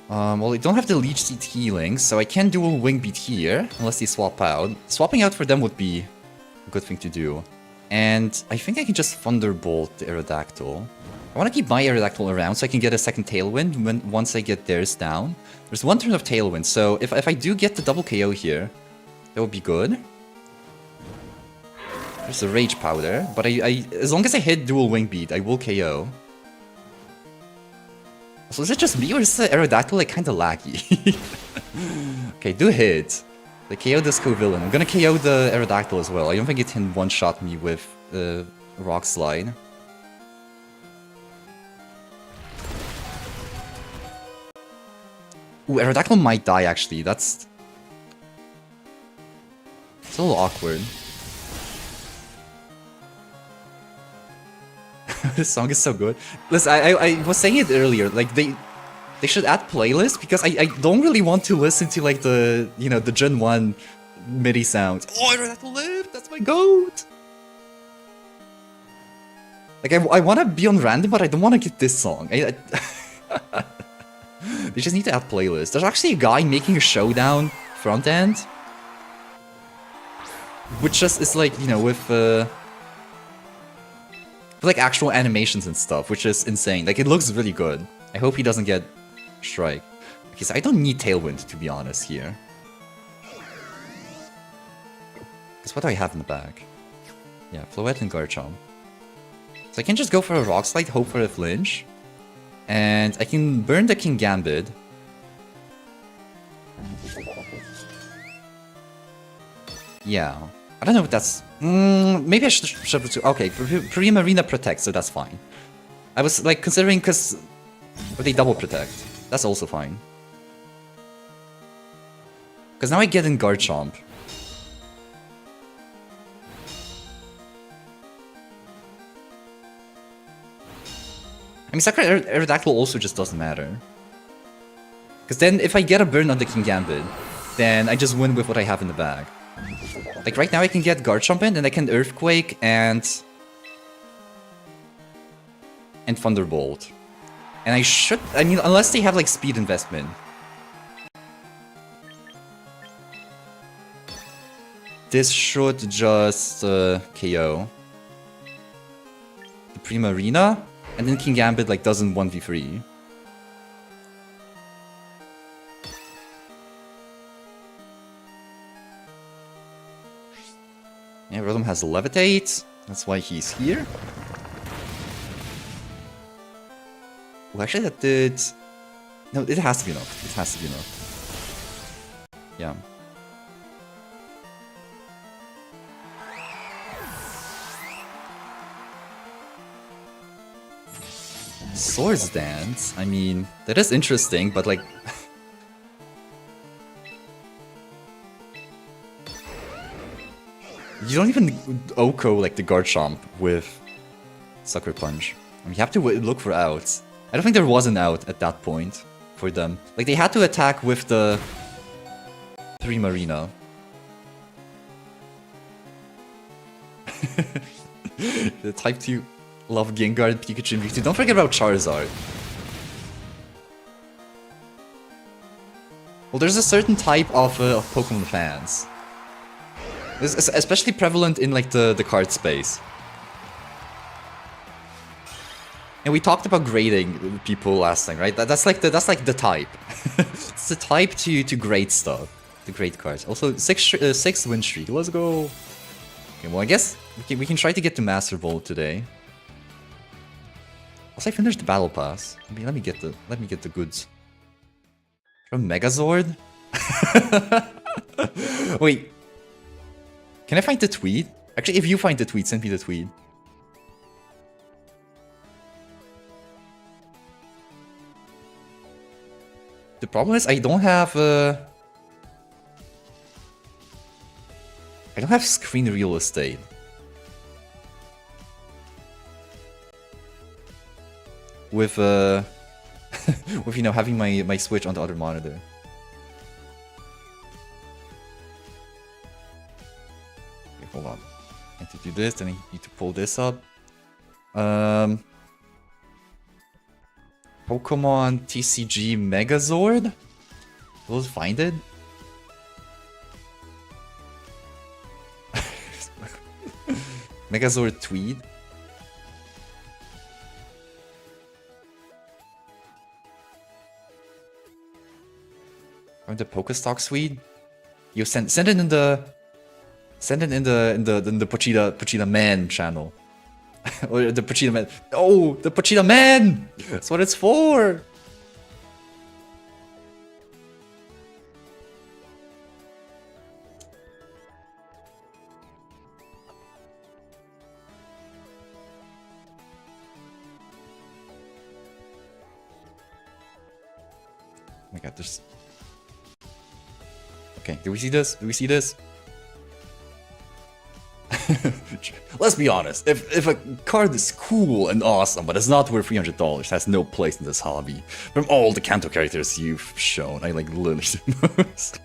Well, they don't have the Leech Seed healing, so I can dual Wing Beat here, unless they swap out. Swapping out for them would be a good thing to do. And I think I can just Thunderbolt the Aerodactyl. I want to keep my Aerodactyl around so I can get a second Tailwind once I get theirs down. There's one turn of Tailwind, so if I do get the double KO here, that would be good. There's a Rage Powder, but as long as I hit dual Wing Beat, I will KO. So is it just me or is the Aerodactyl like kinda laggy? Okay, do hit. They KO this co-villain. I'm gonna KO the Aerodactyl as well. I don't think it can one-shot me with Rock Slide. Ooh, Aerodactyl might die actually. It's a little awkward. This song is so good. Listen, I was saying it earlier, like they should add playlists because I don't really want to listen to like the, you know, the Gen 1 MIDI sounds. Oh, I don't have to live! That's my goat! Like, I want to be on random, but I don't want to get this song. They just need to add playlists. There's actually a guy making a showdown front end, which just is like, you know, with like actual animations and stuff, which is insane. Like, it looks really good. I hope he doesn't get strike. Okay, so I don't need Tailwind, to be honest, here. Because what do I have in the bag? Yeah, Floette and Garchomp. So I can just go for a Rock Slide, hope for a flinch. And I can burn the Kingambit. Yeah. I don't know if that's... maybe I should... Okay, Primarina protects, so that's fine. I was like considering because... But they double protect. That's also fine. Because now I get in Garchomp. I mean, Sakura Aerodactyl also just doesn't matter. Because then if I get a burn on the Kingambit, then I just win with what I have in the bag. Like right now I can get Garchomp in, and I can Earthquake and Thunderbolt. And I should, I mean, unless they have like speed investment. This should just KO the Primarina. And then Kingambit like doesn't 1v3. Yeah, Rotom has Levitate. That's why he's here. Well, actually that did... No, it has to be enough. It has to be enough. Yeah. Swords Dance? I mean, that is interesting, but like... You don't even Oko like the Garchomp with Sucker Punch. I mean, you have to look for outs. I don't think there was an out at that point for them. Like, they had to attack with the Primarina. The Type 2 love Gengar, Pikachu, and Mewtwo. Don't forget about Charizard. Well, there's a certain type of Pokemon fans. This is especially prevalent in like the card space. And we talked about grading people last time, right? That's like the type. It's the type to grade stuff, the grade cards. Also, six win streak. Let's go. Okay, well I guess we can try to get to Master Ball today. Also, I finished the Battle Pass. I mean, let me get the goods. From Megazord? Wait. Can I find the tweet? Actually, if you find the tweet, send me the tweet. The problem is I don't have screen real estate. With with you know having my Switch on the other monitor. Okay, hold on. I need to do this, then I need to pull this up. Pokemon TCG Megazord? We'll find it. Megazord tweet. Or the Pokestock suite. You send it in the Pochita Man channel. Or the Pochita Man. Oh, the Pochita Man! That's what it's for! Oh my god, there's... Okay, do we see this? Do we see this? Let's be honest, if a card is cool and awesome, but it's not worth $300, it has no place in this hobby. From all the Kanto characters you've shown, I like literally the most.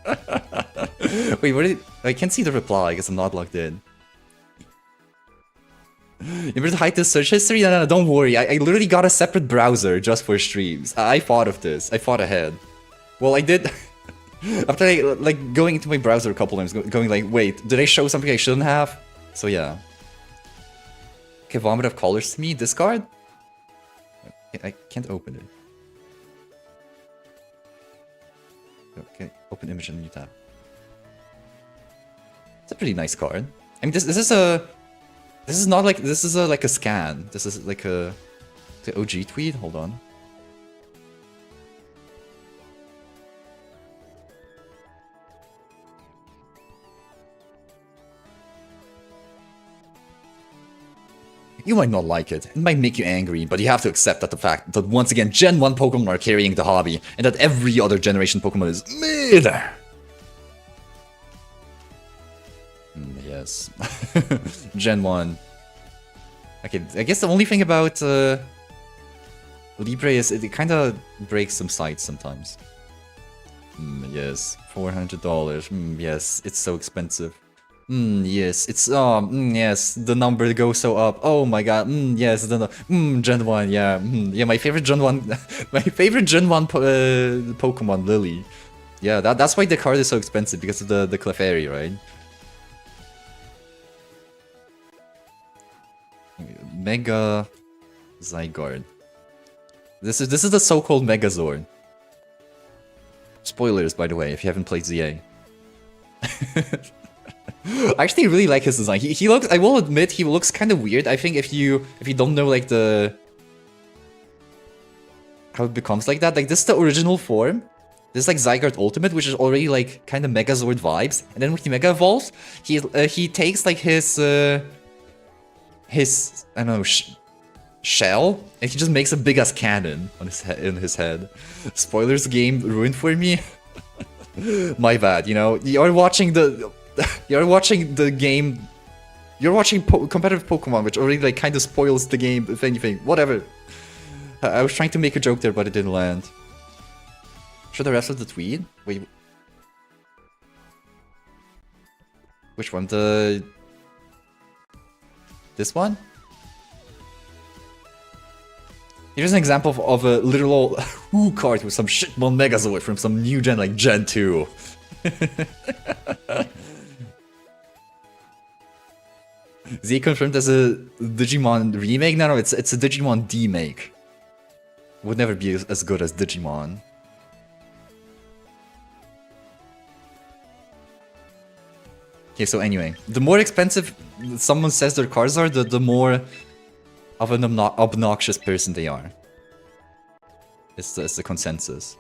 Wait, what did I can't see the reply, I guess I'm not logged in. You better hide the search history? No, don't worry. I literally got a separate browser just for streams. I thought of this. I thought ahead. Well, I did... After like going into my browser a couple times, going like, wait, did I show something I shouldn't have? So yeah. Okay, Vomit of Colors to me, discard? I can't open it. Okay, open image in new tab. It's a pretty nice card. I mean, this is not like, this is like a scan. This is like the OG tweet. Hold on. You might not like it. It might make you angry, but you have to accept that the fact that once again, Gen 1 Pokemon are carrying the hobby, and that every other generation Pokemon is mid. Yes. Gen 1. Okay, I guess the only thing about Libre is it kind of breaks some sides sometimes. Yes, $400. Yes, it's so expensive. Yes, it's yes, the number goes so up. Oh my god. Yes, Gen 1. Yeah. Yeah, my favorite Gen 1 my favorite Gen 1 Pokemon, Lily. Yeah, that's why the card is so expensive, because of the Clefairy, right? Mega Zygarde. This is the so-called Megazord. Spoilers, by the way, if you haven't played ZA. I actually really like his design. He looks, I will admit, he looks kind of weird. I think if you don't know like how it becomes like that, like this is the original form. This is like Zygarde Ultimate, which is already like kind of Megazord vibes. And then when he Mega Evolves, he takes like his I don't know, shell, and he just makes a big ass cannon on in his head. Spoilers, game ruined for me. My bad. You know, you're watching the game. You're watching competitive Pokemon, which already like kind of spoils the game. If anything, whatever. I was trying to make a joke there, but it didn't land. Show the rest of the tweet. Wait. Which one? This one? Here's an example of a literal Who card with some shitball Megazord from some new gen, like Gen 2. Z confirmed as a Digimon remake? No, it's a Digimon demake. Would never be as good as Digimon. Okay, so anyway, the more expensive someone says their cards are, the more of an obnoxious person they are. It's the consensus.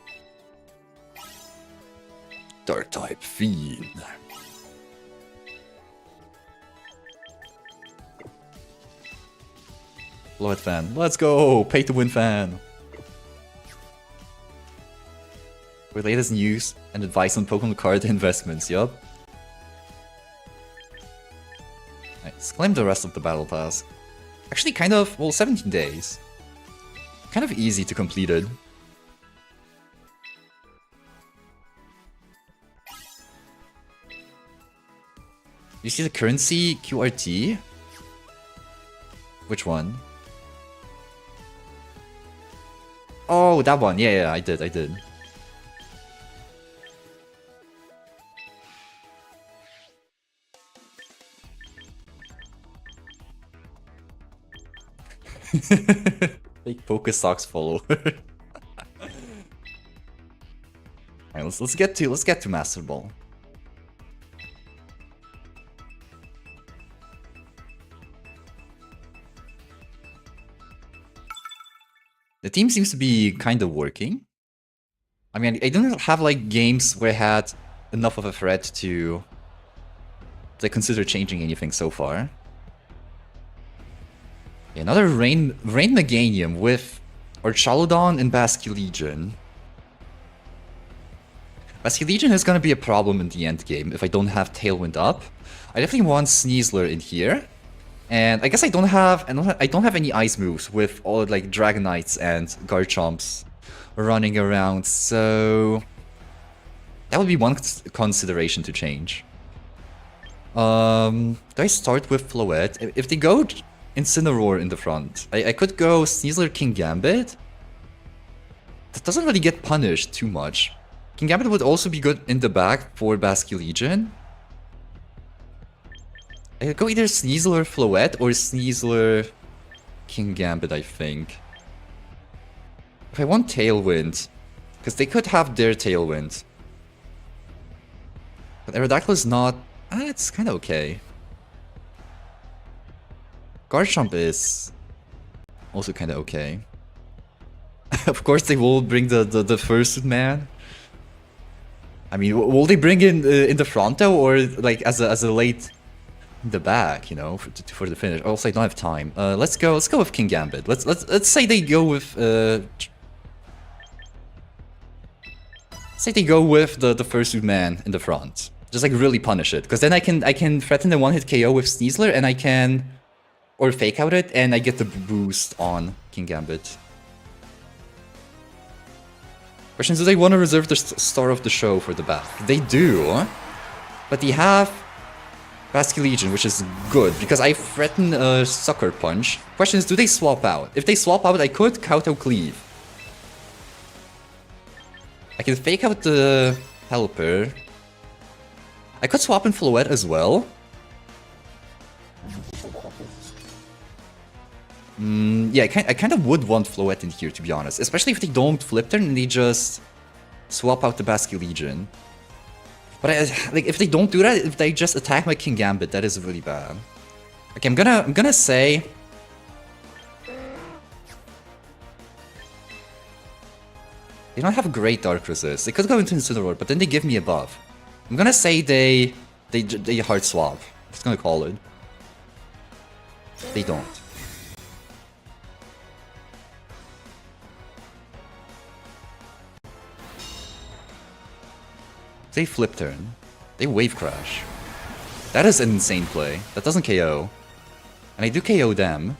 Dark type Fiend. Blood fan. Let's go! Pay to win fan. With latest news and advice on Pokemon card investments, yup. Let's claim the rest of the battle pass. Actually, kind of, well, 17 days. Kind of easy to complete it. You see the currency QRT? Which one? Oh, that one. Yeah, I did. Fake Pokesox follower. Alright, let's get to Master Ball. The team seems to be kind of working. I mean, I didn't have like games where I had enough of a threat to consider changing anything so far. Okay, another Rain Meganium with Archaludon and Basculegion. Basculegion is gonna be a problem in the end game if I don't have Tailwind up. I definitely want Sneasler in here. And I guess I don't have any ice moves with all like Dragonites and Garchomps running around, so that would be one consideration to change. Do I start with Floette? If they go Incineroar in the front. I could go Sneasler King Gambit. That doesn't really get punished too much. King Gambit would also be good in the back for Basculegion. I could go either Sneasler Floette or Sneasler King Gambit, I think. If I want Tailwind, because they could have their Tailwind. But Aerodactyl is not... it's kind of okay. Garchomp is also kind of okay. Of course they will bring the Fursuit Man. I mean, will they bring in the front though, or like as a late in the back, you know, for the finish? Also, I don't have time. Let's go with King Gambit. Let's say they go with say they go with the Fursuit Man in the front. Just like really punish it, because then I can threaten the one-hit KO with Sneasler, and I can or fake out it, and I get the boost on King Gambit. Question is, do they want to reserve the star of the show for the back? They do, but they have Basculegion, which is good, because I threaten a Sucker Punch. Question is, do they swap out? If they swap out, I could Kowtow Cleave. I can fake out the Helper. I could swap in Floette as well. Yeah, I kind of would want Floette in here, to be honest. Especially if they don't flip turn and they just swap out the Basculegion. But like, if they don't do that, if they just attack my King Gambit, that is really bad. Okay, I'm gonna say... They don't have great Dark Resist. They could go into Incineroar, but then they give me a buff. I'm gonna say they hard swap. I'm just gonna call it. They don't. They flip turn. They wave crash. That is an insane play. That doesn't KO. And I do KO them.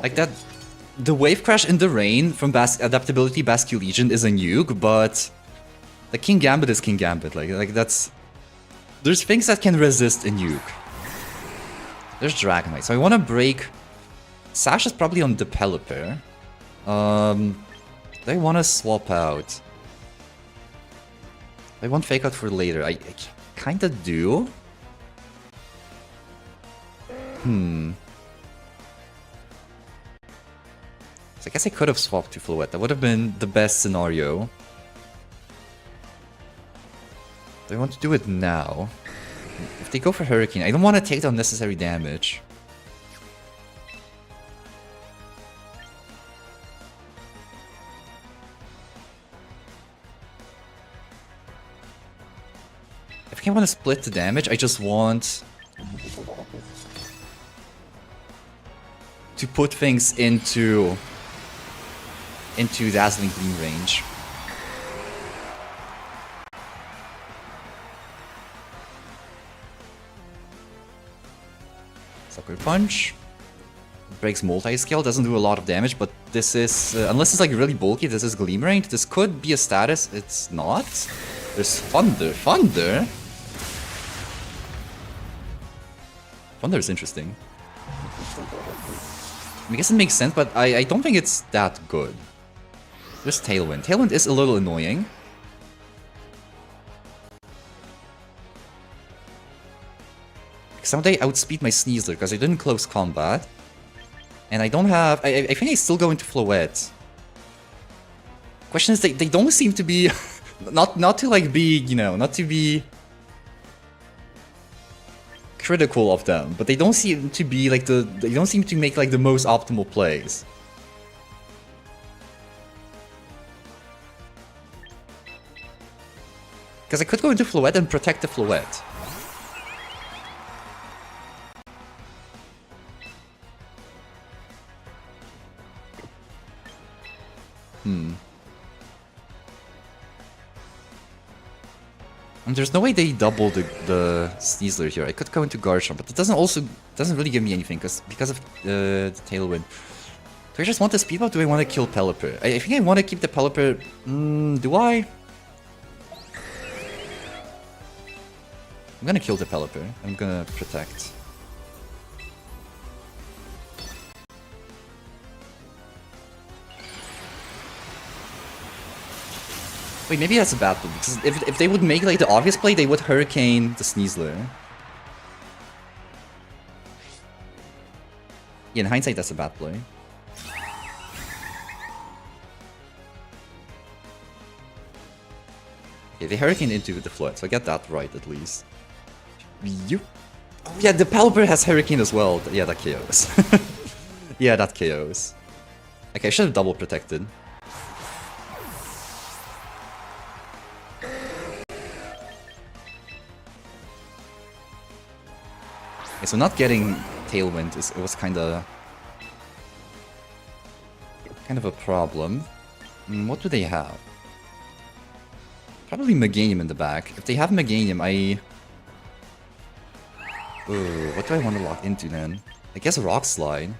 Like that, the wave crash in the rain from Adaptability Basculegion is a nuke, but the King Gambit is King Gambit. Like that's... There's things that can resist a nuke. There's Dragonite, so I want to break... Sash is probably on the Pelipper. I want to swap out. I want Fake Out for later. I kind of do. So I guess I could have swapped to Floette. That would have been the best scenario. Do I want to do it now? If they go for Hurricane, I don't want to take the unnecessary damage. If I want to split the damage, I just want to put things into Dazzling Gleam range. Sucker Punch. Breaks multi-scale, doesn't do a lot of damage, but this is... unless it's like really bulky, this is Gleam range. This could be a status, it's not. There's Thunder. Thunder? Thunder is interesting. I guess it makes sense, but I don't think it's that good. There's Tailwind. Tailwind is a little annoying. Someday outspeed my Sneasler because I didn't close combat. And I don't have... I think I still go into Floette. Question is, they don't seem to be... not to like be, you know, not to be critical of them, but they don't seem to be like they don't seem to make like the most optimal plays. Because I could go into Floette and protect the Floette. And there's no way they double the Sneasler here. I could go into Garchomp, but it doesn't really give me anything because of the Tailwind. Do I just want the speed bump? Do I want to kill Pelipper? I think I want to keep the Pelipper. Do I? I'm gonna kill the Pelipper. I'm gonna protect. Wait, maybe that's a bad play, because if they would make like the obvious play, they would Hurricane the Sneasler. Yeah, in hindsight, that's a bad play. Okay, they Hurricane into the Flood, so I get that right at least. You? Oh yeah, the Pelipper has Hurricane as well. Yeah, that KOs. Yeah, that KOs. Okay, I should have double protected. Okay, so not getting Tailwind it was kind of a problem. What do they have? Probably Meganium in the back. If they have Meganium, ooh, what do I want to lock into then? I guess Rock Slide.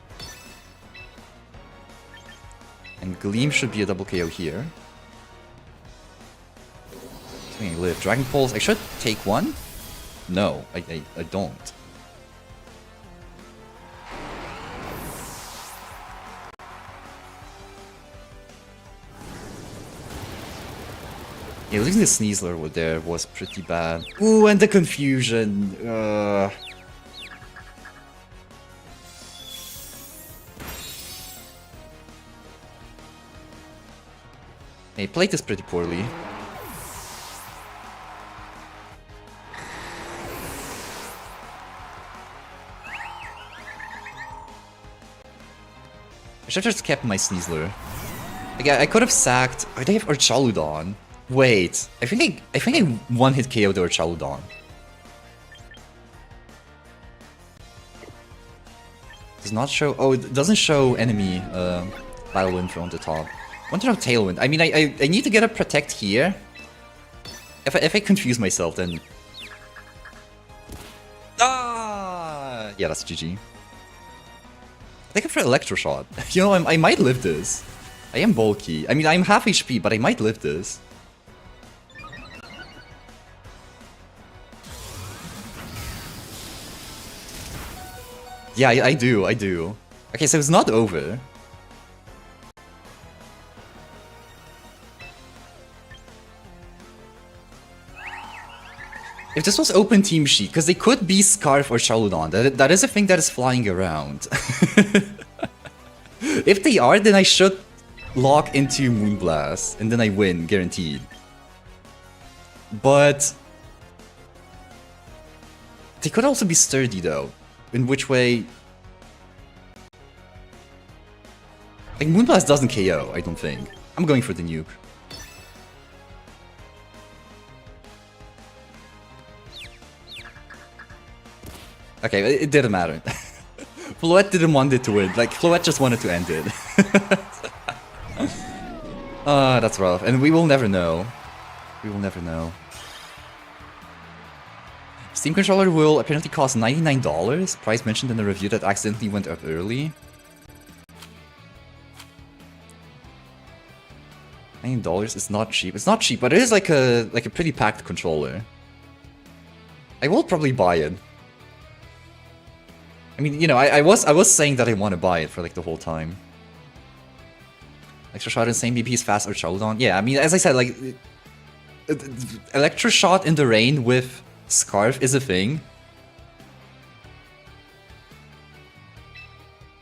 And Gleam should be a double KO here. Swing Live. Dragon Pulse. I should take one? No, I don't. Yeah, losing the Sneasler over there was pretty bad. Ooh, and the confusion. He played this pretty poorly. I should have just kept my Sneasler. Like, I could have sacked. Or they have Urchaludon. Wait, I think I one-hit KO'd the Urchaludon. Does not show. Oh, it doesn't show enemy Battle Wind on the top. Want to know Tailwind? I mean, I need to get a Protect here. If I confuse myself, then yeah, that's GG. I think I'm for Electroshot. You know, I might live this. I am bulky. I mean, I'm half HP, but I might live this. Yeah, I do. Okay, so it's not over. If this was open team sheet, because they could be Scarf or Chaludon, that is a thing that is flying around. If they are, then I should lock into Moonblast, and then I win, guaranteed. But they could also be Sturdy, though. In which way... Like, Moonblast doesn't KO, I don't think. I'm going for the nuke. Okay, it didn't matter. Floette didn't want it to win. Like, Floette just wanted to end it. That's rough. And we will never know. We will never know. Steam controller will apparently cost $99. Price mentioned in the review that accidentally went up early. $9 is not cheap. It's not cheap, but it is like a pretty packed controller. I will probably buy it. I mean, you know, I was saying that I want to buy it for like the whole time. Electroshot and same BP is fast or Chaludon. Yeah, I mean, as I said, like Electroshot in the rain with Scarf is a thing.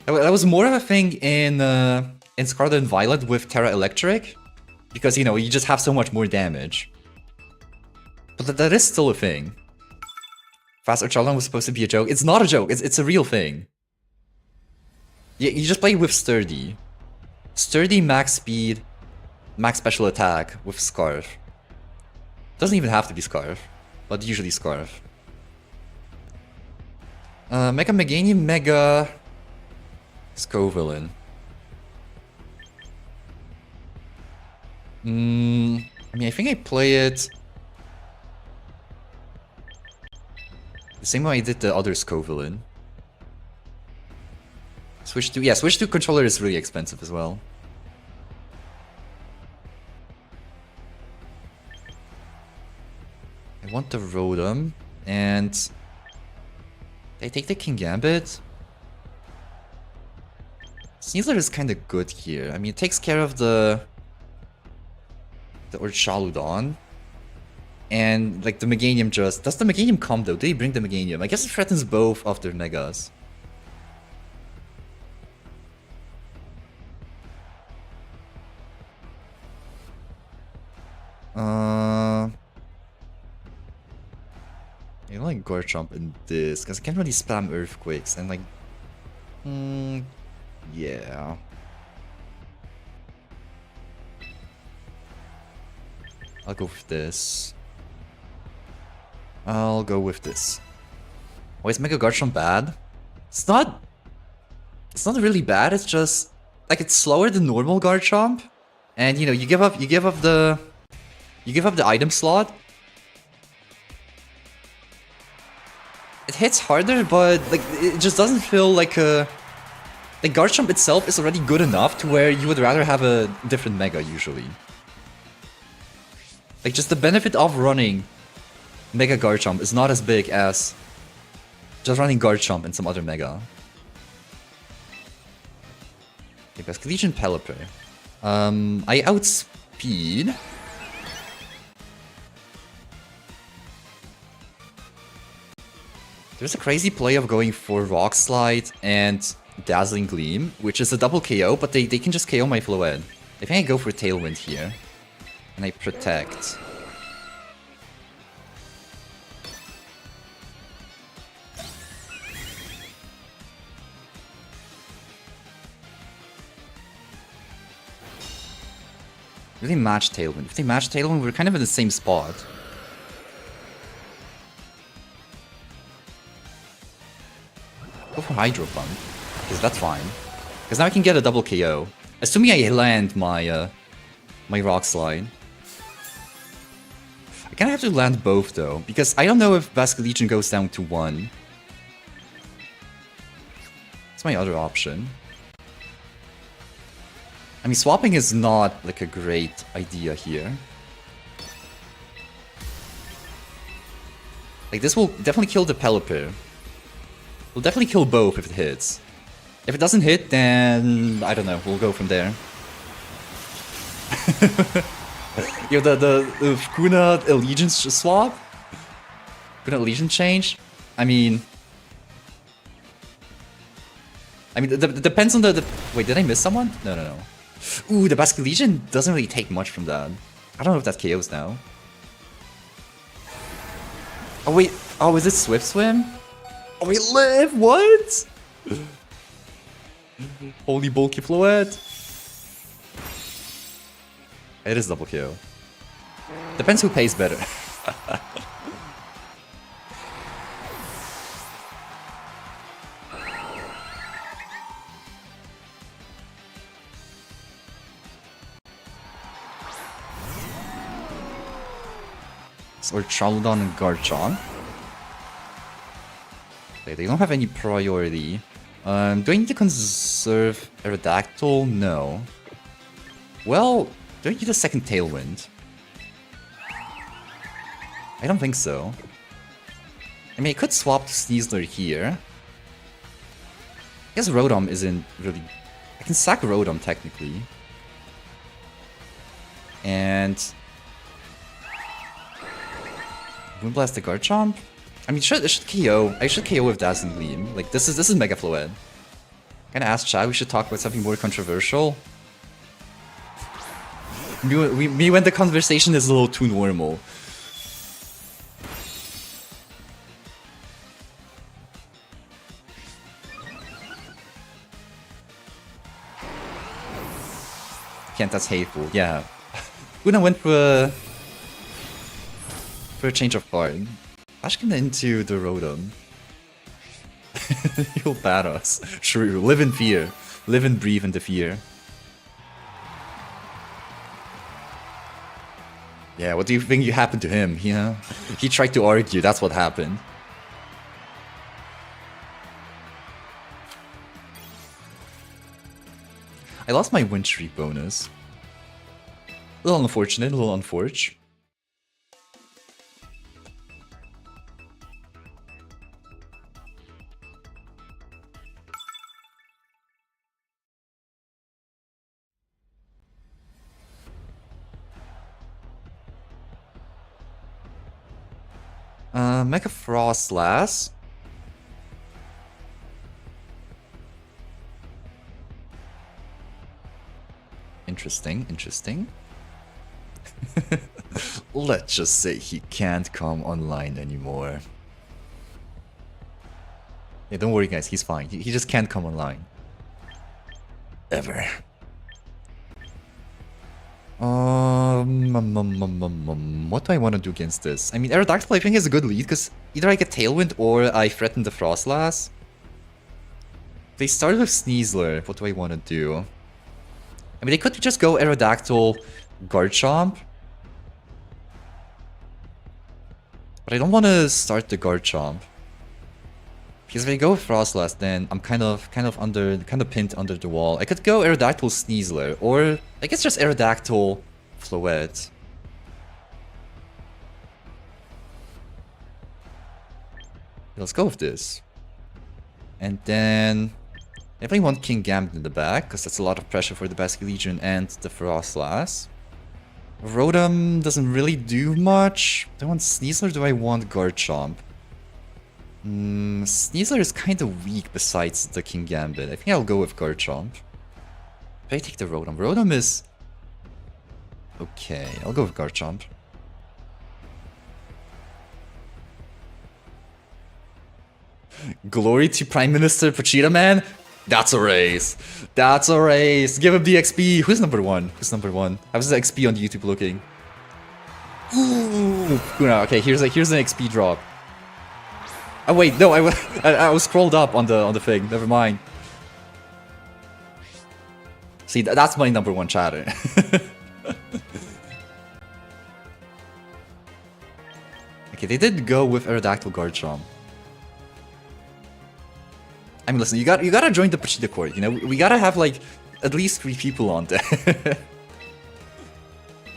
That was more of a thing in Scarlet and Violet with Terra Electric, because you know you just have so much more damage. But that is still a thing. Fast Urchaludon was supposed to be a joke. It's not a joke. It's a real thing. You just play with Sturdy. Sturdy, max speed, max special attack with Scarf. Doesn't even have to be Scarf, but usually Scarf. Mega Meganium, Mega Scovillain. I mean, I think I play it the same way I did the other Scovillain. Switch to... Yeah, Switch to controller is really expensive as well. I want the Rotom, and... They take the Kingambit. Sneasler is kind of good here. I mean, it takes care of the Urchaludon. And, like, the Meganium just... Does the Meganium come, though? Did he bring the Meganium? I guess it threatens both of their Megas. I like Garchomp in this, because I can't really spam Earthquakes, and like... yeah... I'll go with this. I'll go with this. Why is Mega Garchomp bad? It's not really bad, it's just... Like, it's slower than normal Garchomp. And, you know, you give up the item slot. It hits harder, but like it just doesn't feel like a... Like Garchomp itself is already good enough to where you would rather have a different Mega usually. Like just the benefit of running Mega Garchomp is not as big as just running Garchomp and some other Mega. Okay, Basculegion Pelipper. I outspeed. There's a crazy play of going for Rock Slide and Dazzling Gleam, which is a double KO, but they can just KO my Floette. I think I go for Tailwind here. And I protect. Really match Tailwind. If they match Tailwind, we're kind of in the same spot. Go for Hydro Pump, because that's fine. Because now I can get a double KO. Assuming I land my my Rock Slide. I kind of have to land both though, because I don't know if Basculegion goes down to 1. That's my other option. I mean, swapping is not like a great idea here. Like this will definitely kill the Pelipper. We'll definitely kill both if it hits. If it doesn't hit, then... I don't know, we'll go from there. Yo, the Kuna Allegiance swap? Kuna Allegiance change? I mean, it depends on the... Wait, did I miss someone? No. Ooh, the Basculegion doesn't really take much from that. I don't know if that KOs now. Oh wait, oh, is it Swift Swim? Oh, we live? What? Holy bulky Floette. It is double KO. Depends who pays better. Or Charlodon and Garchomp. They don't have any priority. Do I need to conserve Aerodactyl? No. Well, do I need a second Tailwind? I don't think so. I mean, I could swap to Sneasler here. I guess Rotom isn't really... I can sack Rotom, technically. And... Moonblast the Garchomp? I mean, it should KO. I should KO with Dazzling Gleam. Like, this is Mega Floette. Kinda asked Chad, we should talk about something more controversial. Me when the conversation is a little too normal. Can't, that's hateful. Yeah. Guna went for a change of card. Ashkin into the Rotom. He'll bat us. Shrew, live in fear. Live and breathe in the fear. Yeah, what do you think happened to him? You know? He tried to argue, that's what happened. I lost my win streak bonus. A little unfortunate, a little unfortunate. Mega Frostlass. Interesting, interesting. Let's just say he can't come online anymore. Hey, don't worry guys, he's fine. He just can't come online. Ever. What do I want to do against this? I mean, Aerodactyl I think is a good lead, because either I get Tailwind or I threaten the Frostlass. They started with Sneasler. What do I want to do? I mean, they could just go Aerodactyl, Garchomp. But I don't want to start the Garchomp. Because if I go with Frostlass, then I'm kind of pinned under the wall. I could go Aerodactyl Sneasler, or I guess just Aerodactyl Floette. Let's go with this. And then I definitely want Kingambit in the back, because that's a lot of pressure for the Basculegion and the Frostlass. Rotom doesn't really do much. Do I want Sneasler or do I want Garchomp? Sneasler is kind of weak besides the Kingambit. I think I'll go with Garchomp. If I take the Rotom. Rotom is... okay, I'll go with Garchomp. Glory to Prime Minister Pochita Man? That's a race. That's a race. Give him the XP. Who's number one? Who's number one? How's the XP on YouTube looking? Ooh. Okay, here's an XP drop. Oh wait, no, I was scrolled up on the thing. Never mind. See, that's my number one chatter. Okay, they did go with Aerodactyl Garchomp. I mean, listen, you gotta join the Pochita Court. You know, we gotta have like at least 3 people on there.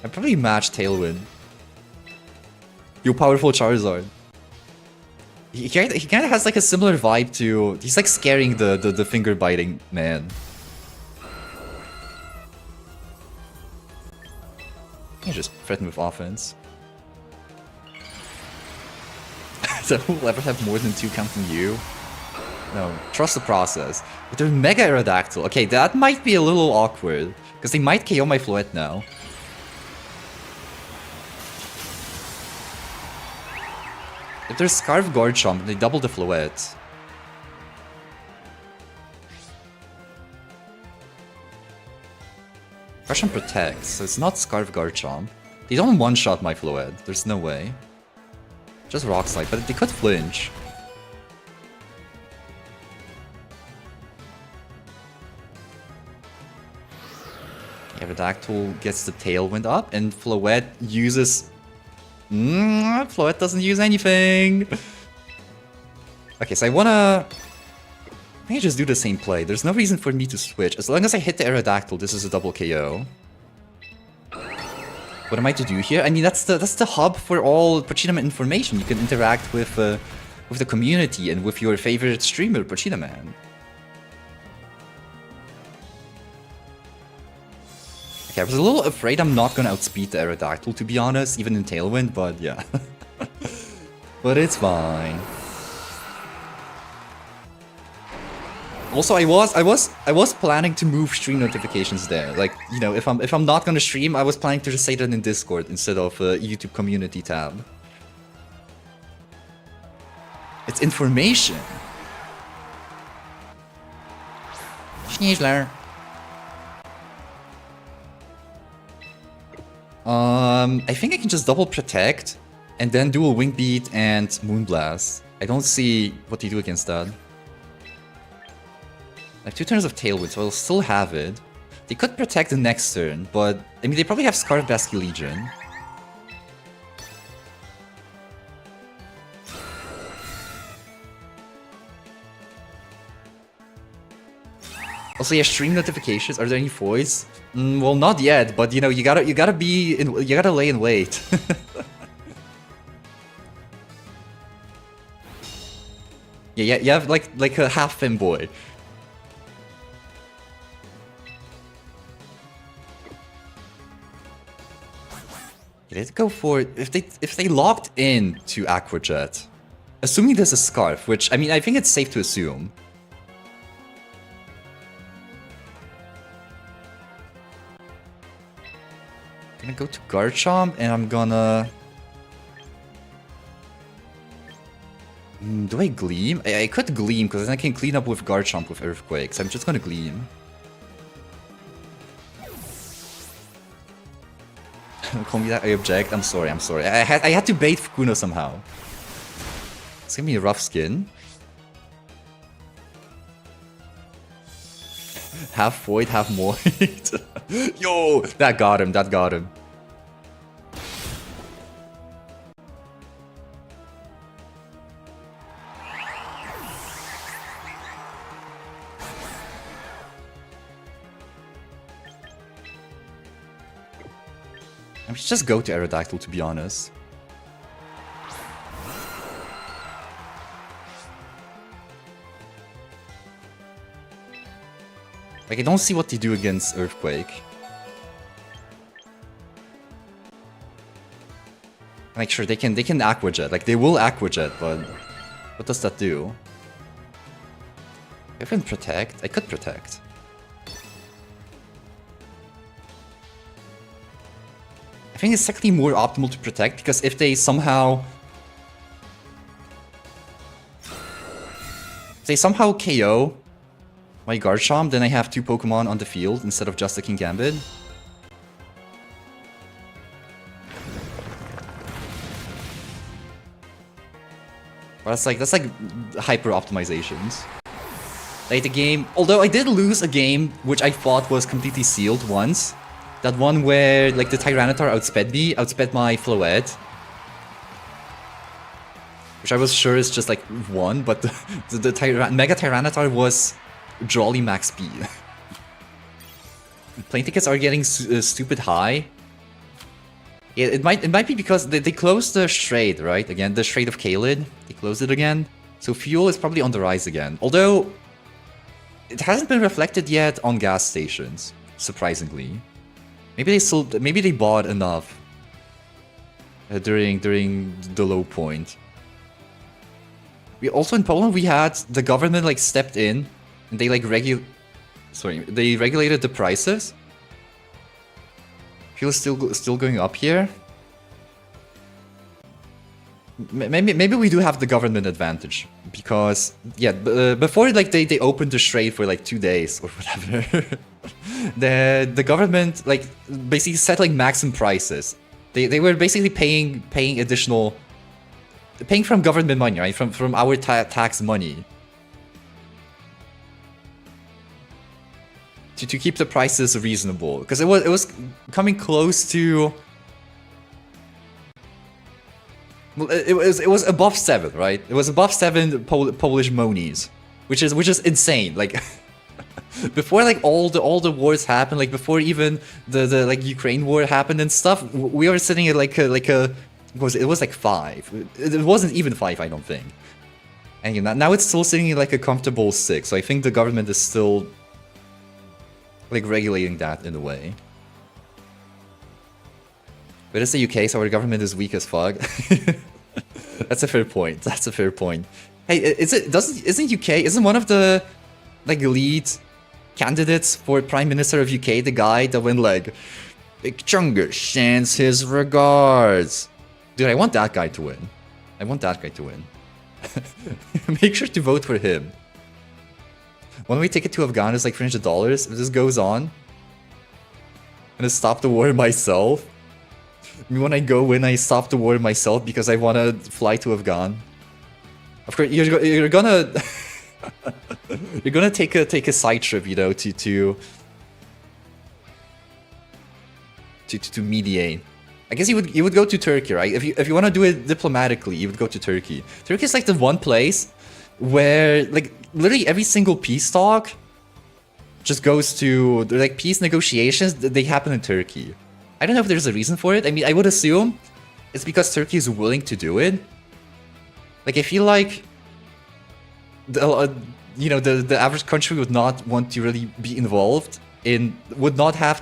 I probably match Tailwind. You powerful Charizard. He kind of has like a similar vibe to... he's like scaring the finger biting man. You just threaten with offense. So who'll ever have more than 2 counting you? No, trust the process. But they're Mega Aerodactyl. Okay, that might be a little awkward, because they might KO my Floette now. If there's Scarf Garchomp, they double the Floette. Garchomp protects, so it's not Scarf Garchomp. They don't one-shot my Floette, there's no way. Just Rock Slide, but they could flinch. Aerodactyl gets the Tailwind up, and Floette uses... Floette doesn't use anything! Okay, so I wanna... I think I just do the same play. There's no reason for me to switch. As long as I hit the Aerodactyl, this is a double KO. What am I to do here? I mean, that's the hub for all Pochita Man information. You can interact with the community and with your favorite streamer, Pochita Man. Okay, I was a little afraid I'm not gonna outspeed the Aerodactyl, to be honest, even in Tailwind, but yeah. But it's fine. Also, I was planning to move stream notifications there. Like, you know, if I'm not gonna stream, I was planning to just say that in Discord instead of YouTube community tab. It's information. Sneasler. I think I can just double protect and then do a Wing Beat and Moonblast. I don't see what they do against that. I have 2 turns of Tailwind, so I'll still have it. They could protect the next turn, but I mean, they probably have Scarf Basculegion. Also, yeah, stream notifications. Are there any voids? Well, not yet, but you know, you gotta be in, you gotta lay in wait. Yeah, you have like a half femboy. Let's go for it. If they locked in to Aquajet, assuming there's a Scarf, which I mean I think it's safe to assume. I'm gonna go to Garchomp and I'm gonna. Do I Gleam? I could Gleam because then I can clean up with Garchomp with Earthquake, so I'm just gonna Gleam. Call me that, I object. I'm sorry, I'm sorry. I had to bait Fukuno somehow. It's gonna be a rough skin. Half void, half moid. Yo, that got him, that got him. I should just go to Aerodactyl, to be honest. Like, I don't see what they do against Earthquake. Like, sure, they can Aqua Jet. Like, they will Aqua Jet, but what does that do? I can Protect. I could Protect. I think it's actually more optimal to Protect, because if they somehow... If they somehow KO my Garchomp, then I have 2 Pokemon on the field instead of just a Kingambit. Well, that's like hyper optimizations. Like the game, although I did lose a game which I thought was completely sealed once. That one where like the Tyranitar outsped my Floette. Which I was sure is just like 1, but the Mega Tyranitar was jolly max speed. Plane tickets are getting stupid high. Yeah, it might be because they closed the Strait, right? Again, the Strait of Caelid. They closed it again. So fuel is probably on the rise again. Although, it hasn't been reflected yet on gas stations, surprisingly. Maybe they bought enough during the low point. We also in Poland we had the government like stepped in and they like they regulated the prices. Fuel is still going up here. Maybe we do have the government advantage because yeah, before like they opened the Strait for like 2 days or whatever. the government like basically set like maximum prices. They were basically paying additional, paying from government money, right? From our tax money to keep the prices reasonable, because it was coming close to. Well, it was above 7, right? It was above 7 Polish monies, which is insane. Like. Before like all the wars happened, like before even the like Ukraine war happened and stuff, we were sitting at like a it was like 5. It wasn't even 5, I don't think. And you know, now it's still sitting at like a comfortable 6. So I think the government is still like regulating that in a way. But it's the UK, so our government is weak as fuck. That's a fair point. That's a fair point. Hey, isn't UK? Isn't one of the like lead candidates for Prime Minister of UK the guy that went like, Big Chungus sends his regards? Dude, I want that guy to win. I want that guy to win. Make sure to vote for him. One way ticket to Afghan is like $300. If this goes on, I'm gonna stop the war myself. I mean, when I go in, I stop the war myself because I want to fly to Afghan. Of course, you're gonna you're gonna take a side trip, you know, to mediate. I guess you would go to Turkey, right? If you want to do it diplomatically, you would go to Turkey. Turkey is like the one place where like literally every single peace talk just goes to like peace negotiations. They happen in Turkey. I don't know if there's a reason for it. I mean, I would assume it's because Turkey is willing to do it. Like, I feel like you know, the average country would not want to really be involved in, would not have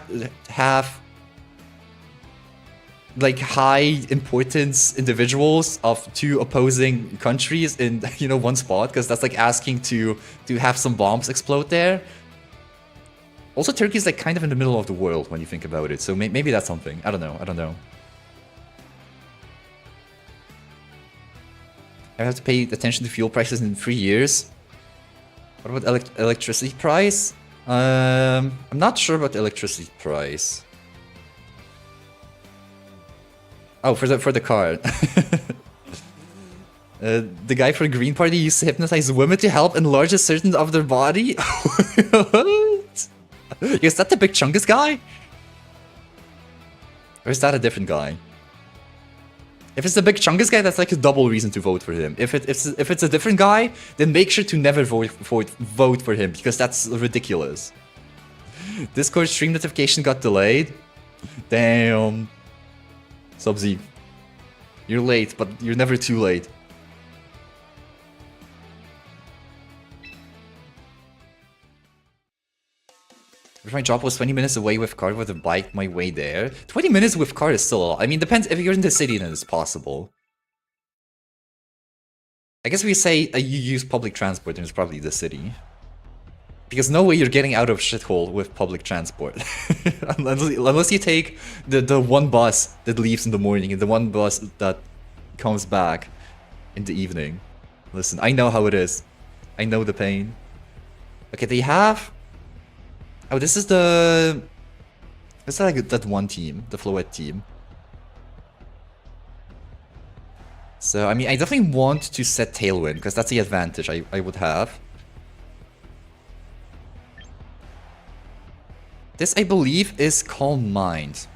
like high importance individuals of two opposing countries in, you know, one spot, because that's like asking to have some bombs explode there. Also, Turkey is like kind of in the middle of the world when you think about it, so maybe that's something. I don't know. I have to pay attention to fuel prices in 3 years. What about electricity price? I'm not sure about the electricity price. Oh, for the car. The guy for the Green Party used to hypnotize women to help enlarge a certain of their body? What? Is that the Big Chungus guy? Or is that a different guy? If it's the Big Chungus guy, that's like a double reason to vote for him. If it's a different guy, then make sure to never vote for him, because that's ridiculous. Discord stream notification got delayed. Damn. Subzy, you're late, but you're never too late. If my job was 20 minutes away with car with a bike my way there, 20 minutes with car is still a lot. I mean, depends. If you're in the city, then it's possible. I guess we say you use public transport, then it's probably the city. Because no way you're getting out of shithole with public transport. Unless you take the one bus that leaves in the morning and the one bus that comes back in the evening. Listen, I know how it is. I know the pain. Okay, they have... Oh, this is the... This is like that one team, the Floette team. So, I mean, I definitely want to set Tailwind, because that's the advantage I would have. This, I believe, is Calm Mind.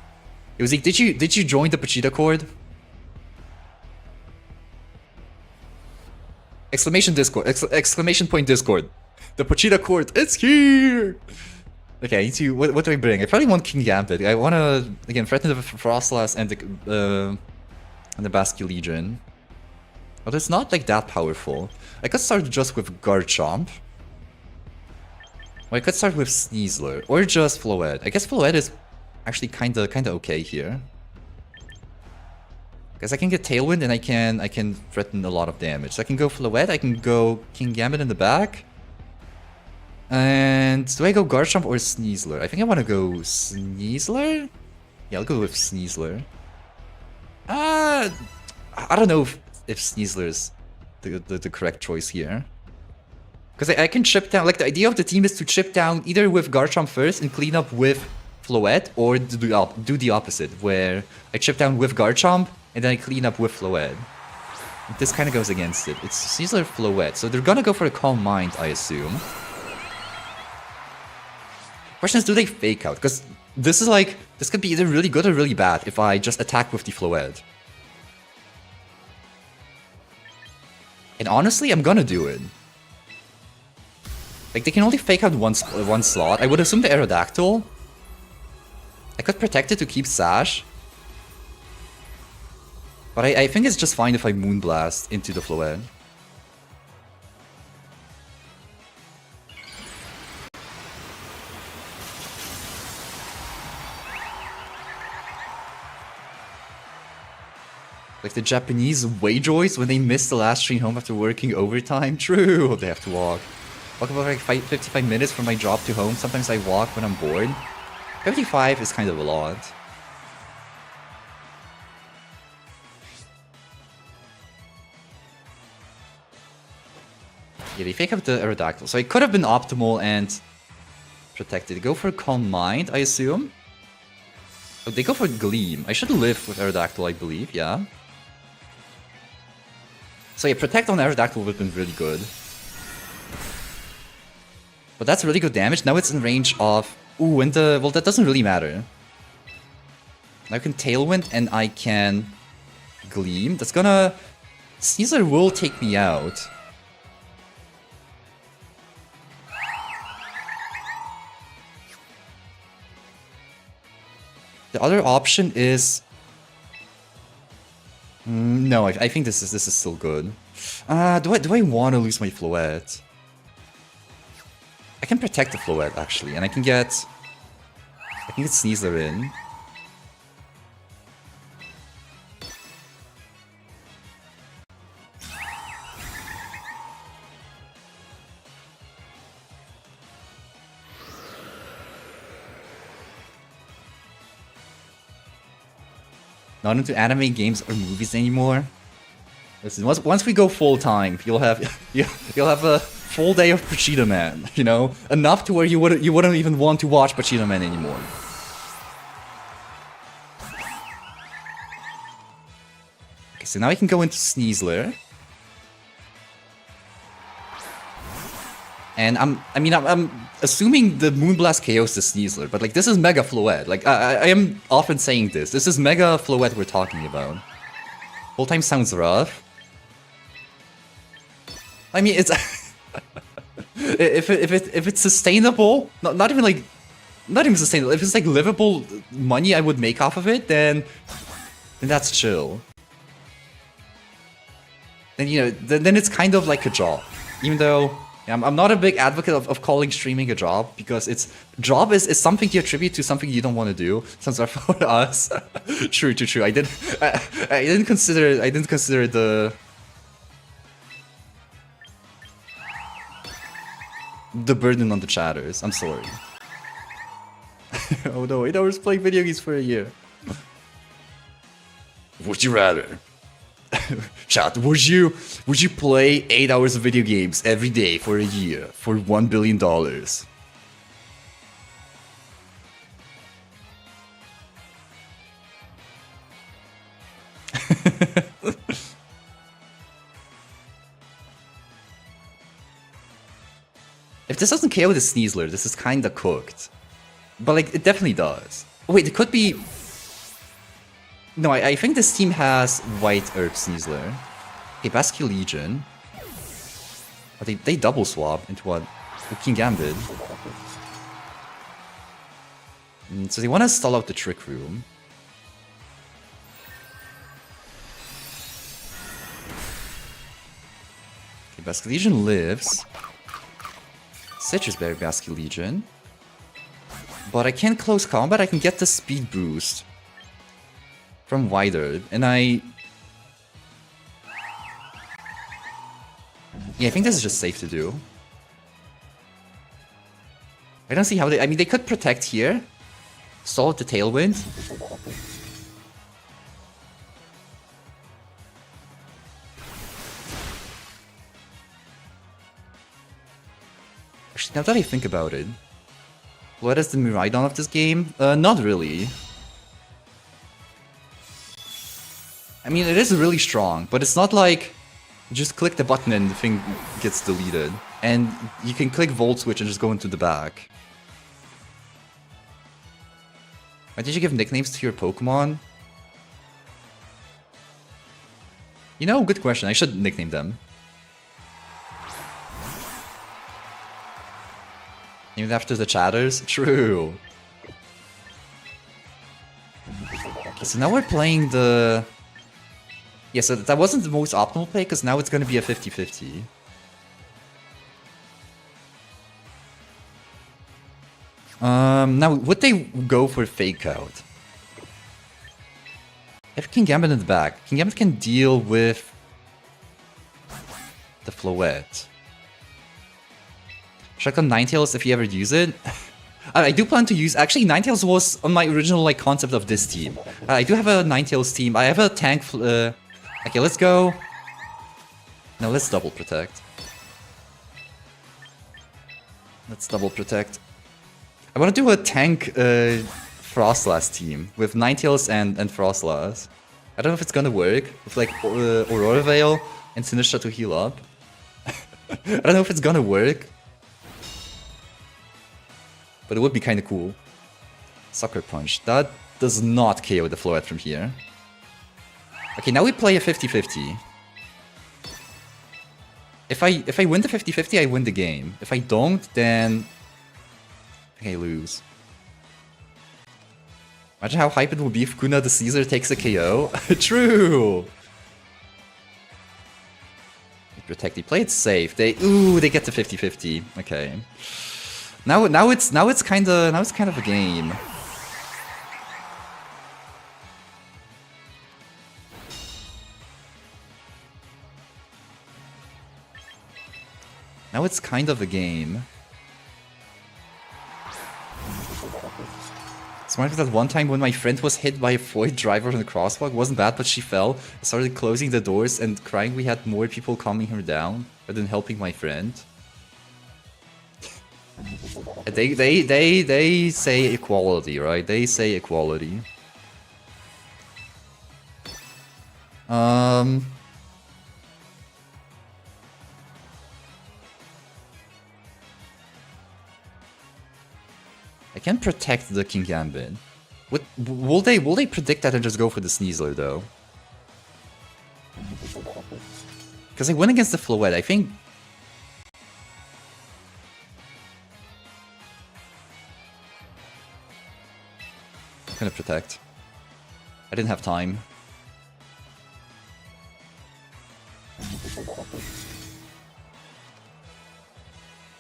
It was like, did you join the Pachita Accord? Exclamation Discord! Exclamation point Discord! The Pachita Accord! It's here! Okay, I need to... What do I bring? I probably want King Gambit. I want to, again, threaten the Frostlass and the Basque Legion. But it's not like that powerful. I could start just with Garchomp. Or I could start with Sneasler. Or just Floette. I guess Floette is actually kinda okay here. Because I can get Tailwind and I can threaten a lot of damage. So I can go Floette, I can go King Gambit in the back. And do I go Garchomp or Sneasler? I think I want to go Sneasler? Yeah, I'll go with Sneasler. I don't know if Sneasler is the correct choice here. Because I can chip down, like the idea of the team is to chip down either with Garchomp first and clean up with Floette, or do the opposite, where I chip down with Garchomp and then I clean up with Floette. This kind of goes against it. It's Sneasler Floette, so they're gonna go for a Calm Mind, I assume. Question is, do they fake out? Because this is like, this could be either really good or really bad if I just attack with the Floette. And honestly, I'm gonna do it. Like, they can only fake out one slot. I would assume the Aerodactyl. I could protect it to keep Sash. But I think it's just fine if I Moonblast into the Floette. Like the Japanese Wayjoys when they miss the last train home after working overtime. True, they have to walk. Walk about like 55 minutes from my job to home. Sometimes I walk when I'm bored. 55 is kind of a lot. Yeah, they fake up the Aerodactyl. So it could have been optimal and protected. Go for Calm Mind, I assume. Oh, they go for Gleam. I should live with Aerodactyl, I believe, yeah. So yeah, Protect on Aerodactyl would have been really good. But that's really good damage. Now it's in range of... Ooh, and the... Well, that doesn't really matter. Now I can Tailwind and I can Gleam. That's gonna... Sneasler will take me out. The other option is... no, I think this is still good. Do I want to lose my Floette? I can protect the Floette actually, and I can get Sneasler in. Not into anime games or movies anymore. Listen, once we go full time, you'll have a full day of Pachita Man. You know, enough to where you wouldn't even want to watch Pachita Man anymore. Okay, so now I can go into Sneasler. And I'm assuming the Moonblast KOs the Sneasler, but like this is Mega Floette. Like I am often saying this. This is Mega Floette we're talking about. Full time sounds rough. I mean, it's if it's sustainable, not even sustainable. If it's like livable money I would make off of it, then that's chill. Then you know, then it's kind of like a job, even though. I'm not a big advocate of calling streaming a job, because job is something you attribute to something you don't want to do. Sounds rough for us. True. I didn't consider the burden on the chatters. I'm sorry. Oh no, 8 hours playing video games for a year. Would you rather? Chat, would you play 8 hours of video games every day for a year for $1 billion? If this doesn't KO the Sneasler, this is kinda cooked. But like, it definitely does. Wait, it could be... No, I think this team has White Herb Sneasler. Okay, Basque Legion. Oh, they double swap into what? King Gambit. So they want to stall out the Trick Room. Okay, Basque Legion lives. Citrus Berry Basque Legion. But I can't close combat, I can get the speed boost from Wider, and yeah, I think this is just safe to do. I don't see how I mean, they could protect here, stall at the Tailwind. Actually, now that I think about it, what is the Miraidon of this game? Not really. I mean, it is really strong, but it's not like just click the button and the thing gets deleted. And you can click Volt Switch and just go into the back. Why did you give nicknames to your Pokemon? You know, good question. I should nickname them. Named after the chatters? True. Okay, so now we're playing the... Yeah, so that wasn't the most optimal play, because now it's going to be a 50-50. Now, would they go for Fake Out? If King Gambit in the back, King Gambit can deal with the Floette. Shotgun Ninetales if you ever use it. I do plan to use... Actually, Ninetales was on my original like concept of this team. I do have a Ninetales team. I have a tank... Okay, let's go... No, let's double protect. Let's double protect. I want to do a tank Frostlass team with Ninetales and Frostlass. I don't know if it's gonna work with like Aurora Veil and Sinistcha to heal up. I don't know if it's gonna work. But it would be kind of cool. Sucker Punch. That does not KO the Floette from here. Okay, now we play a 50-50. If I win the 50-50, I win the game. If I don't, then I think I lose. Imagine how hype it would be if Kuna the Caesar takes a KO. True! Protect, they play it safe. They get to 50-50. Okay. Now it's kind of a game. Now it's kind of a game. Smart that one time when my friend was hit by a Void driver on the crosswalk, wasn't bad, but she fell. I started closing the doors and crying we had more people calming her down rather than helping my friend. They say equality, right? They say equality. I can protect the King Gambit. Will they predict that and just go for the Sneasler though? Because I went against the Floette, I think. I'm gonna protect. I didn't have time.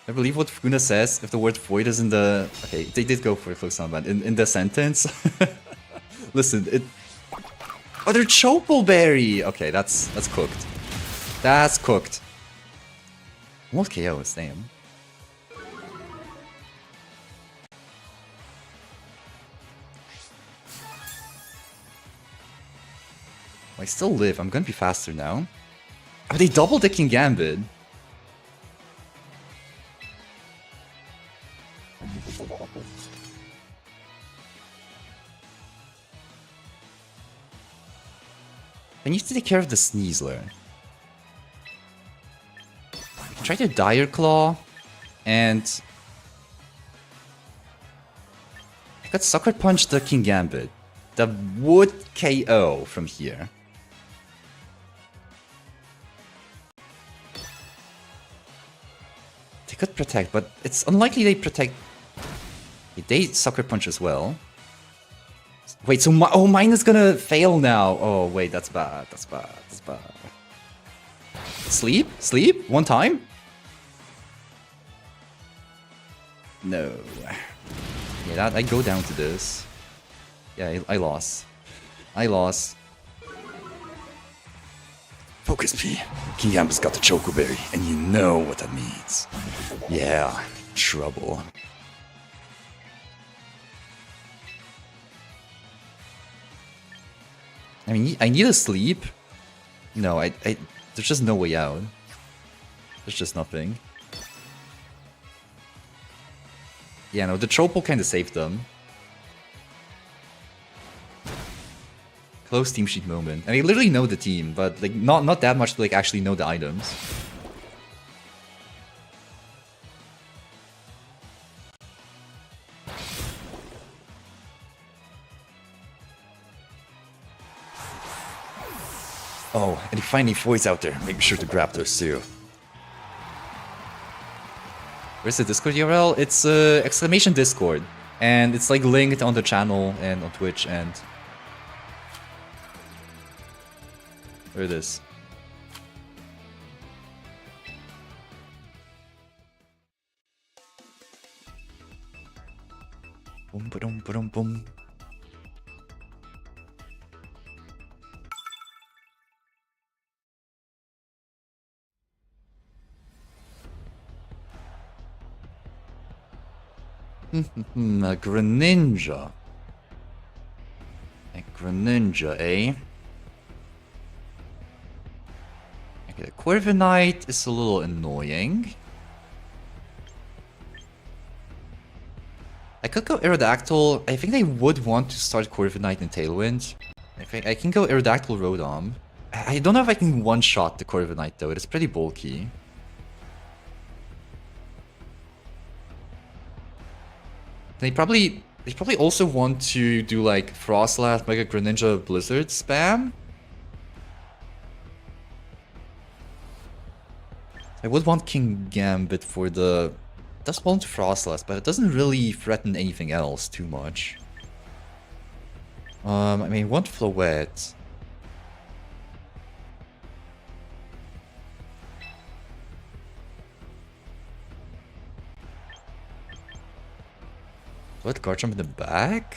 I believe what Funa says, if the word void is in the... Okay, they did go for a close soundband. In the sentence... Listen, it... Oh, they're Choppleberry! Okay, that's cooked. That's cooked. What KO is damn. I still live. I'm gonna be faster now. Oh, they double the King Gambit. I need to take care of the Sneasler. Try to Dire Claw, and I got Sucker Punch the King Gambit. That would KO from here. They could protect, but it's unlikely they protect. They Sucker Punch as well. Wait, so mine is gonna fail now. Oh wait, that's bad. That's bad. That's bad. Sleep? Sleep? One time? No. Yeah, that I go down to this. Yeah, I lost. I lost. Focus P. King Gambit's got the Chocoberry, and you know what that means. Yeah, trouble. I mean, I need a sleep. No, there's just no way out. There's just nothing. Yeah, no, the Trope will kind of save them. Close team sheet moment. I mean, I literally know the team, but like not that much to like actually know the items. Oh, and if find any voids out there, make sure to grab those too. Where's the Discord URL? It's exclamation Discord, and it's like linked on the channel and on Twitch and. There it is. Boom, boom, boom, boom. A Greninja. A Greninja, eh? Okay, Corviknight is a little annoying. I could go Aerodactyl. I think I would want to start Corviknight in Tailwind. I think I can go Aerodactyl Rotom. I don't know if I can one-shot the Corviknight though, it is pretty bulky. They probably also want to do like Froslass, Mega Greninja, Blizzard spam. I would want King Gambit for the... It does want Froslass, but it doesn't really threaten anything else too much. I mean, one Floette. What, Garchomp in the back?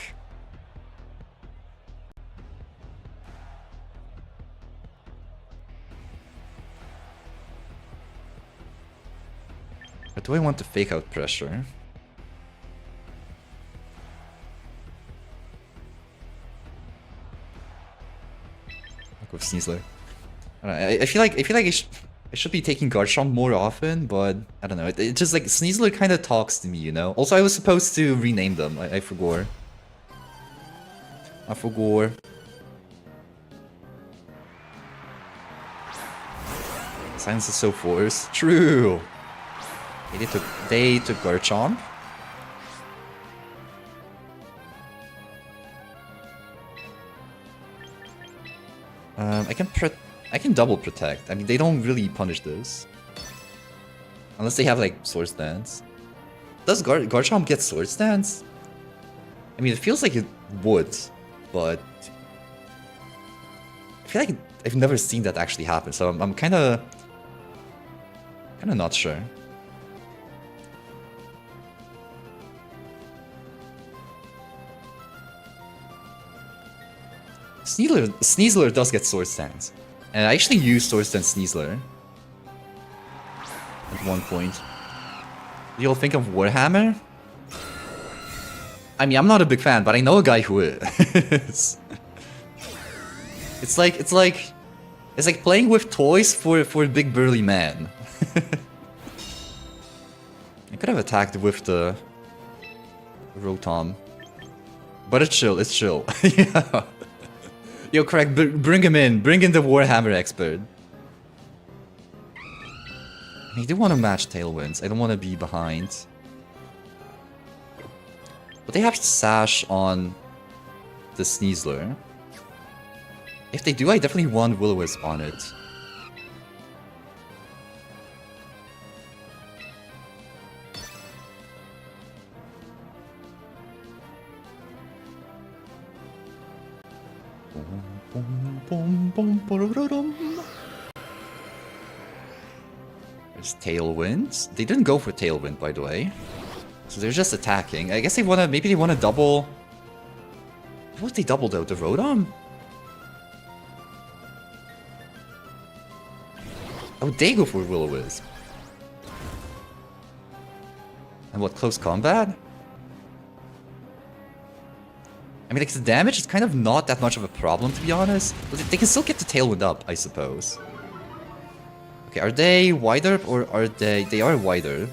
Or do I want to fake out pressure? I'll go Sneasler. I feel like I should be taking Garchomp more often, but I don't know. It just like Sneasler kind of talks to me, you know. Also, I was supposed to rename them. I forgot. I forgot. Silence is so forced. True. They took Garchomp. I can double protect. I mean, they don't really punish this. Unless they have, like, Swords Dance. Does Garchomp get Swords Dance? I mean, it feels like it would, but... I feel like I've never seen that actually happen, so I'm kinda not sure. Sneasler does get Swords Dance. And I actually used Swords Dance Sneasler at one point. Do you all think of Warhammer? I mean, I'm not a big fan, but I know a guy who is. It's like playing with toys for a big burly man. I could have attacked with the Rotom, but it's chill. It's chill. Yeah. Yo, correct. Bring him in. Bring in the Warhammer expert. I do want to match Tailwinds. I don't want to be behind. But they have Sash on the Sneasler. If they do, I definitely want Will-O-Wisp on it. There's Tailwind. They didn't go for Tailwind, by the way. So they're just attacking. I guess they wanna... Maybe they wanna double... What would they double though? The Rotom? Oh, they go for Will-O-Wisp. And what, close combat? I mean, like, the damage is kind of not that much of a problem, to be honest. But they can still get the Tailwind up, I suppose. Okay, are they wider or are they... They are wider.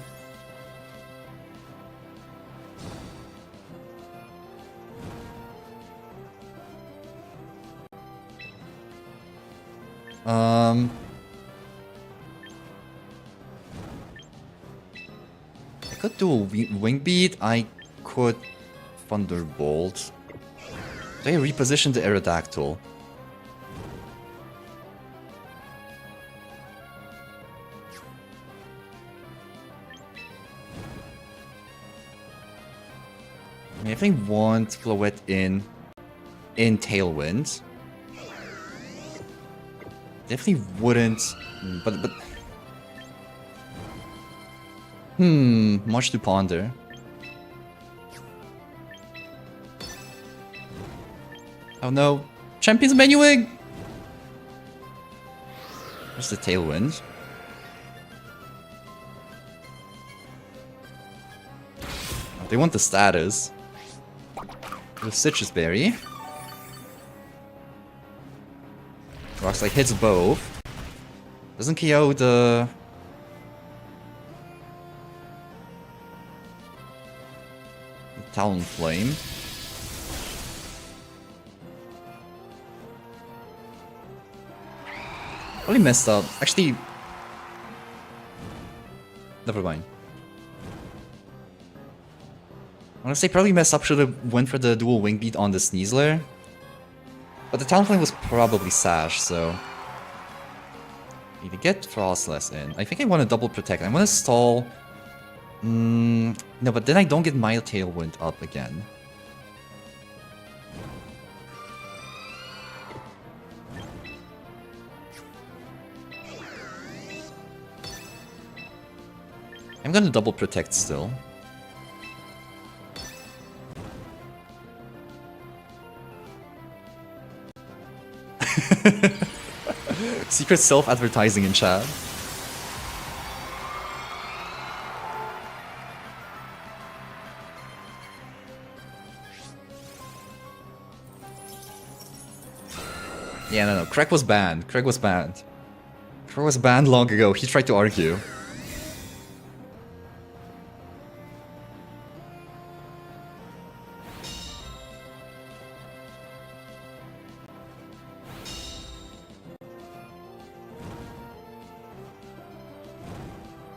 I could do a Wing Beat. I could Thunderbolt. Do I reposition the Aerodactyl? I mean, if I want Floette in Tailwind, definitely wouldn't. But much to ponder. Oh no, Champions Menuing! Where's the Tailwind? Oh, they want the status. The Citrus Berry. Rockslide hits both. Doesn't KO the... Talonflame. Really messed up. Actually... Never mind. Honestly, probably messed up. Should have went for the dual Wing Beat on the Sneasler. But the Talonflame was probably Sash, so... Need to get Frostless in. I think I want to double protect. I want to stall... no, but then I don't get my Tailwind up again. I'm gonna double protect still. Secret self-advertising in chat. Yeah, no, Craig was banned. Craig was banned. Craig was banned long ago. He tried to argue.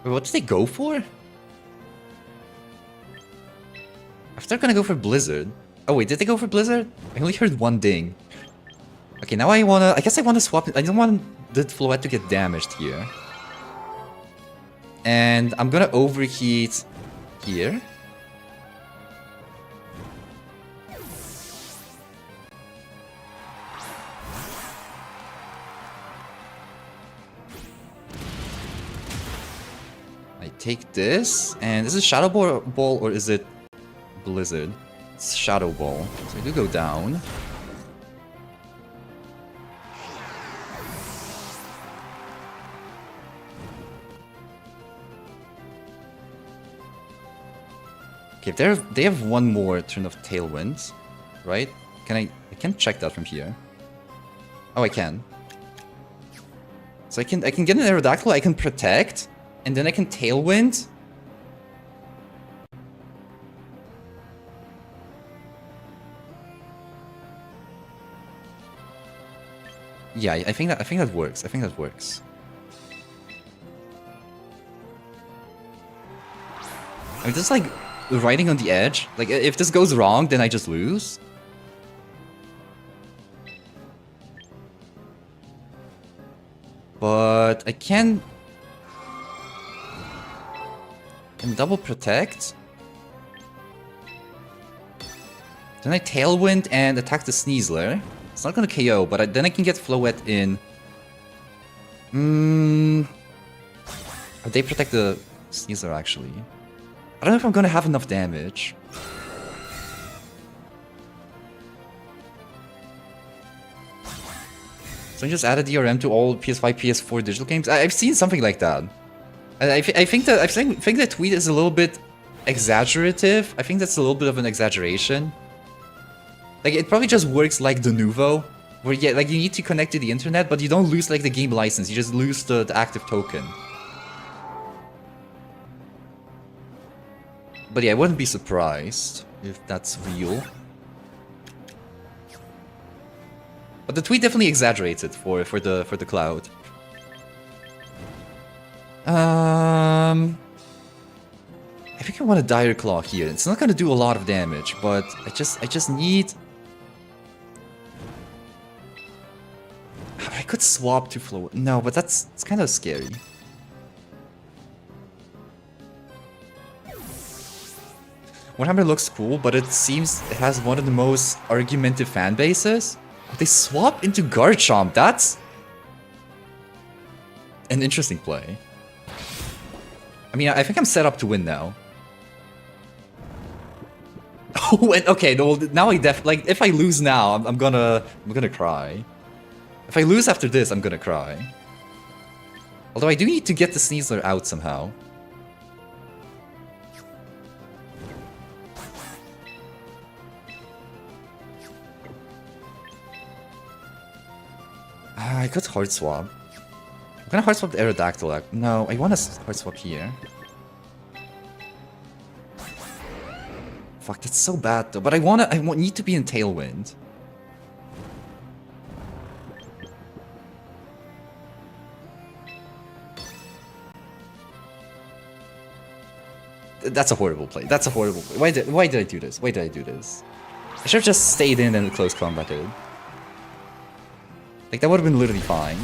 Wait, what did they go for? I thought they're gonna go for Blizzard. Oh wait, did they go for Blizzard? I only heard one ding. Okay, now I guess I wanna swap it. I don't want the Floette to get damaged here. And I'm gonna overheat here. I take this, and is it Shadow Ball or is it Blizzard? It's Shadow Ball. So I do go down. Okay, they have one more turn of Tailwind, right? I can't check that from here. Oh, I can. So I can get an Aerodactyl, I can protect, and then I can Tailwind. Yeah, I think that works. I think that works. I mean, just like riding on the edge. Like, if this goes wrong, then I just lose. But I can double protect. Then I Tailwind and attack the Sneasler. It's not gonna KO, but then I can get Floette in. They protect the Sneasler actually. I don't know if I'm gonna have enough damage. So I just added DRM to all PS5, PS4 digital games. I've seen something like that. I think that tweet is a little bit exaggerative. I think that's a little bit of an exaggeration. Like, it probably just works like Denuvo, where yeah, like you need to connect to the internet, but you don't lose like the game license. You just lose the active token. But yeah, I wouldn't be surprised if that's real. But the tweet definitely exaggerated for the cloud. I think I want a Dire Claw here. It's not gonna do a lot of damage, but I just need. I could swap to Flow. No, but it's kind of scary. Warhammer looks cool, but it seems it has one of the most argumentative fan bases. They swap into Garchomp. That's an interesting play. I mean, I think I'm set up to win now. Oh, and okay, no, now like if I lose now, I'm gonna cry. If I lose after this, I'm gonna cry. Although I do need to get the Sneasler out somehow. I could hard swap. I'm gonna hard swap the Aerodactyl. No, I want to hard swap here. Fuck, that's so bad though. But I need to be in Tailwind. That's a horrible play. That's a horrible play. Why did I do this? Why did I do this? I should have just stayed in and close combated. Like, that would have been literally fine.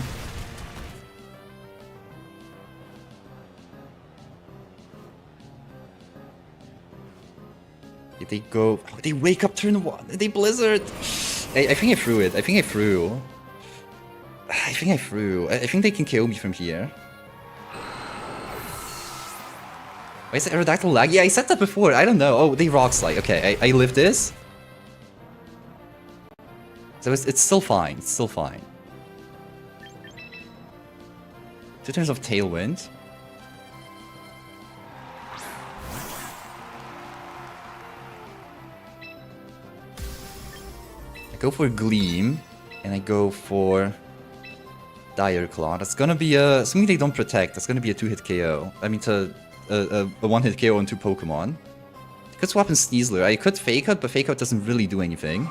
Did they go... Oh, they wake up turn 1. They Blizzard. I think I threw it. I think I threw. I think they can kill me from here. Why is it Aerodactyl lag? Yeah, I said that before. I don't know. Oh, they Rock Slide. Okay, I live this. So it's still fine. It's still fine. 2 turns of Tailwind. I go for Gleam, and I go for Dire Claw. That's gonna be a... Assuming they don't protect, that's gonna be a 2-hit KO. I mean, a 1-hit KO on 2 Pokemon. I could swap in Sneasler. I could Fake Out, but Fake Out doesn't really do anything.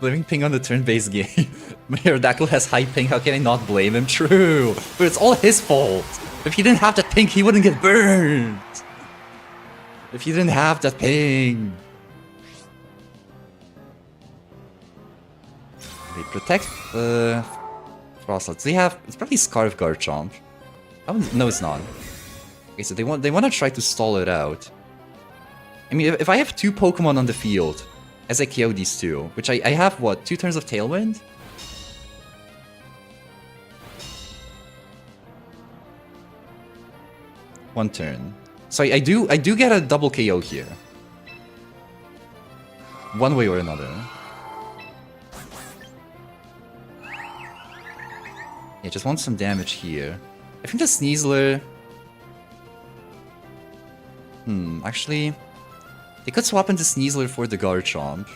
Blaming ping on the turn-based game. Aerodactyl has high ping, how can I not blame him? True! But it's all his fault! If he didn't have that ping, he wouldn't get burned! If he didn't have that ping! They protect Frostlets. They have... It's probably Scarf Garchomp. No, it's not. Okay, so they want to try to stall it out. I mean, if I have 2 Pokemon on the field, as I KO these 2, which I have, what, 2 turns of Tailwind? One turn. So I do get a double KO here. One way or another. Yeah, just want some damage here. I think the Sneasler... actually... They could swap into Sneasler for the Garchomp.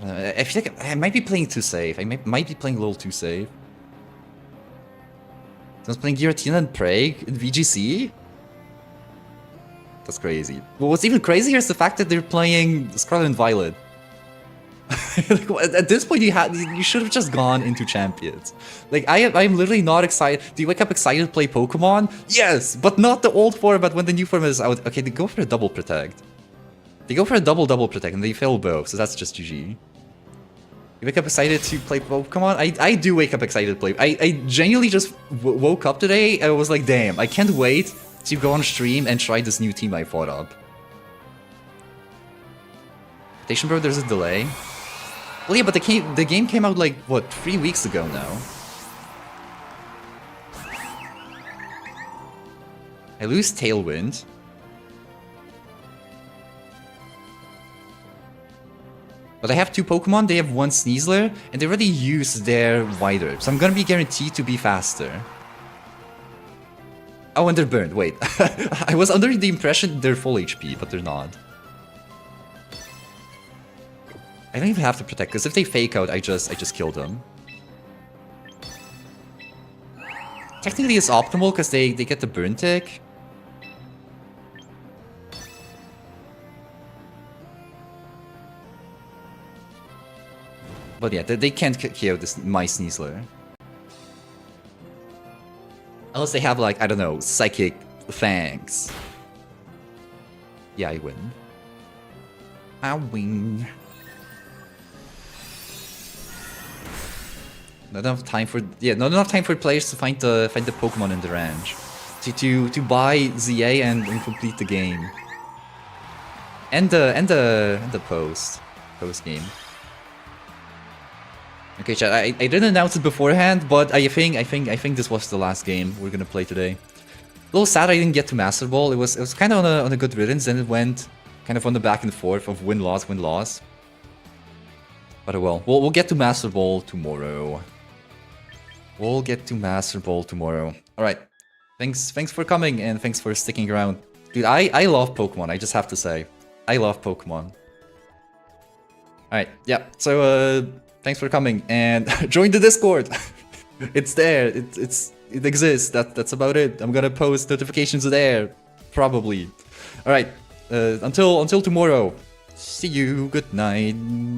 I feel like I might be playing too safe. I might be playing a little too safe. Someone's playing Giratina and Prague in VGC? That's crazy. Well, what's even crazier is the fact that they're playing Scarlet and Violet. Like, at this point, you should have just gone into Champions. Like, I'm literally not excited. Do you wake up excited to play Pokemon? Yes, but not the old form, but when the new form is out. Okay, they go for a double protect. They go for a double protect, and they fail both, so that's just GG. You wake up excited to play Pokemon? I do wake up excited to play. I genuinely just woke up today, and I was like, damn, I can't wait to go on stream and try this new team I fought up. Station Bro, there's a delay. Well, yeah, but the game came out like, what, 3 weeks ago now? I lose Tailwind. But I have 2 Pokemon, they have 1 Sneasler, and they already used their Wider, so I'm gonna be guaranteed to be faster. Oh, and they're burned, wait. I was under the impression they're full HP, but they're not. I don't even have to protect, because if they Fake Out, I just kill them. Technically it's optimal, because they get the Burn Tick. But yeah, they can't KO my Sneasler. Unless they have, like, I don't know, Psychic Fangs. Yeah, I win. I win. Not enough time for not enough time for players to find the Pokemon in the range, to buy ZA and complete the game. And the post game. Okay, chat. I didn't announce it beforehand, but I think this was the last game we're gonna play today. A little sad I didn't get to Master Ball. It was kind of on a good riddance, and it went kind of on the back and forth of win loss. But well, we'll get to Master Ball tomorrow. We'll get to Master Ball tomorrow. All right. Thanks for coming, and thanks for sticking around. Dude, I love Pokemon, I just have to say. I love Pokemon. Alright, yeah. So thanks for coming, and join the Discord. It's there. It exists. That's about it. I'm gonna post notifications there. Probably. Alright. Until tomorrow. See you. Good night.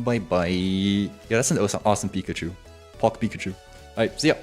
Bye bye. Yeah, that's an awesome Pikachu. Pock Pikachu. Alright, see ya.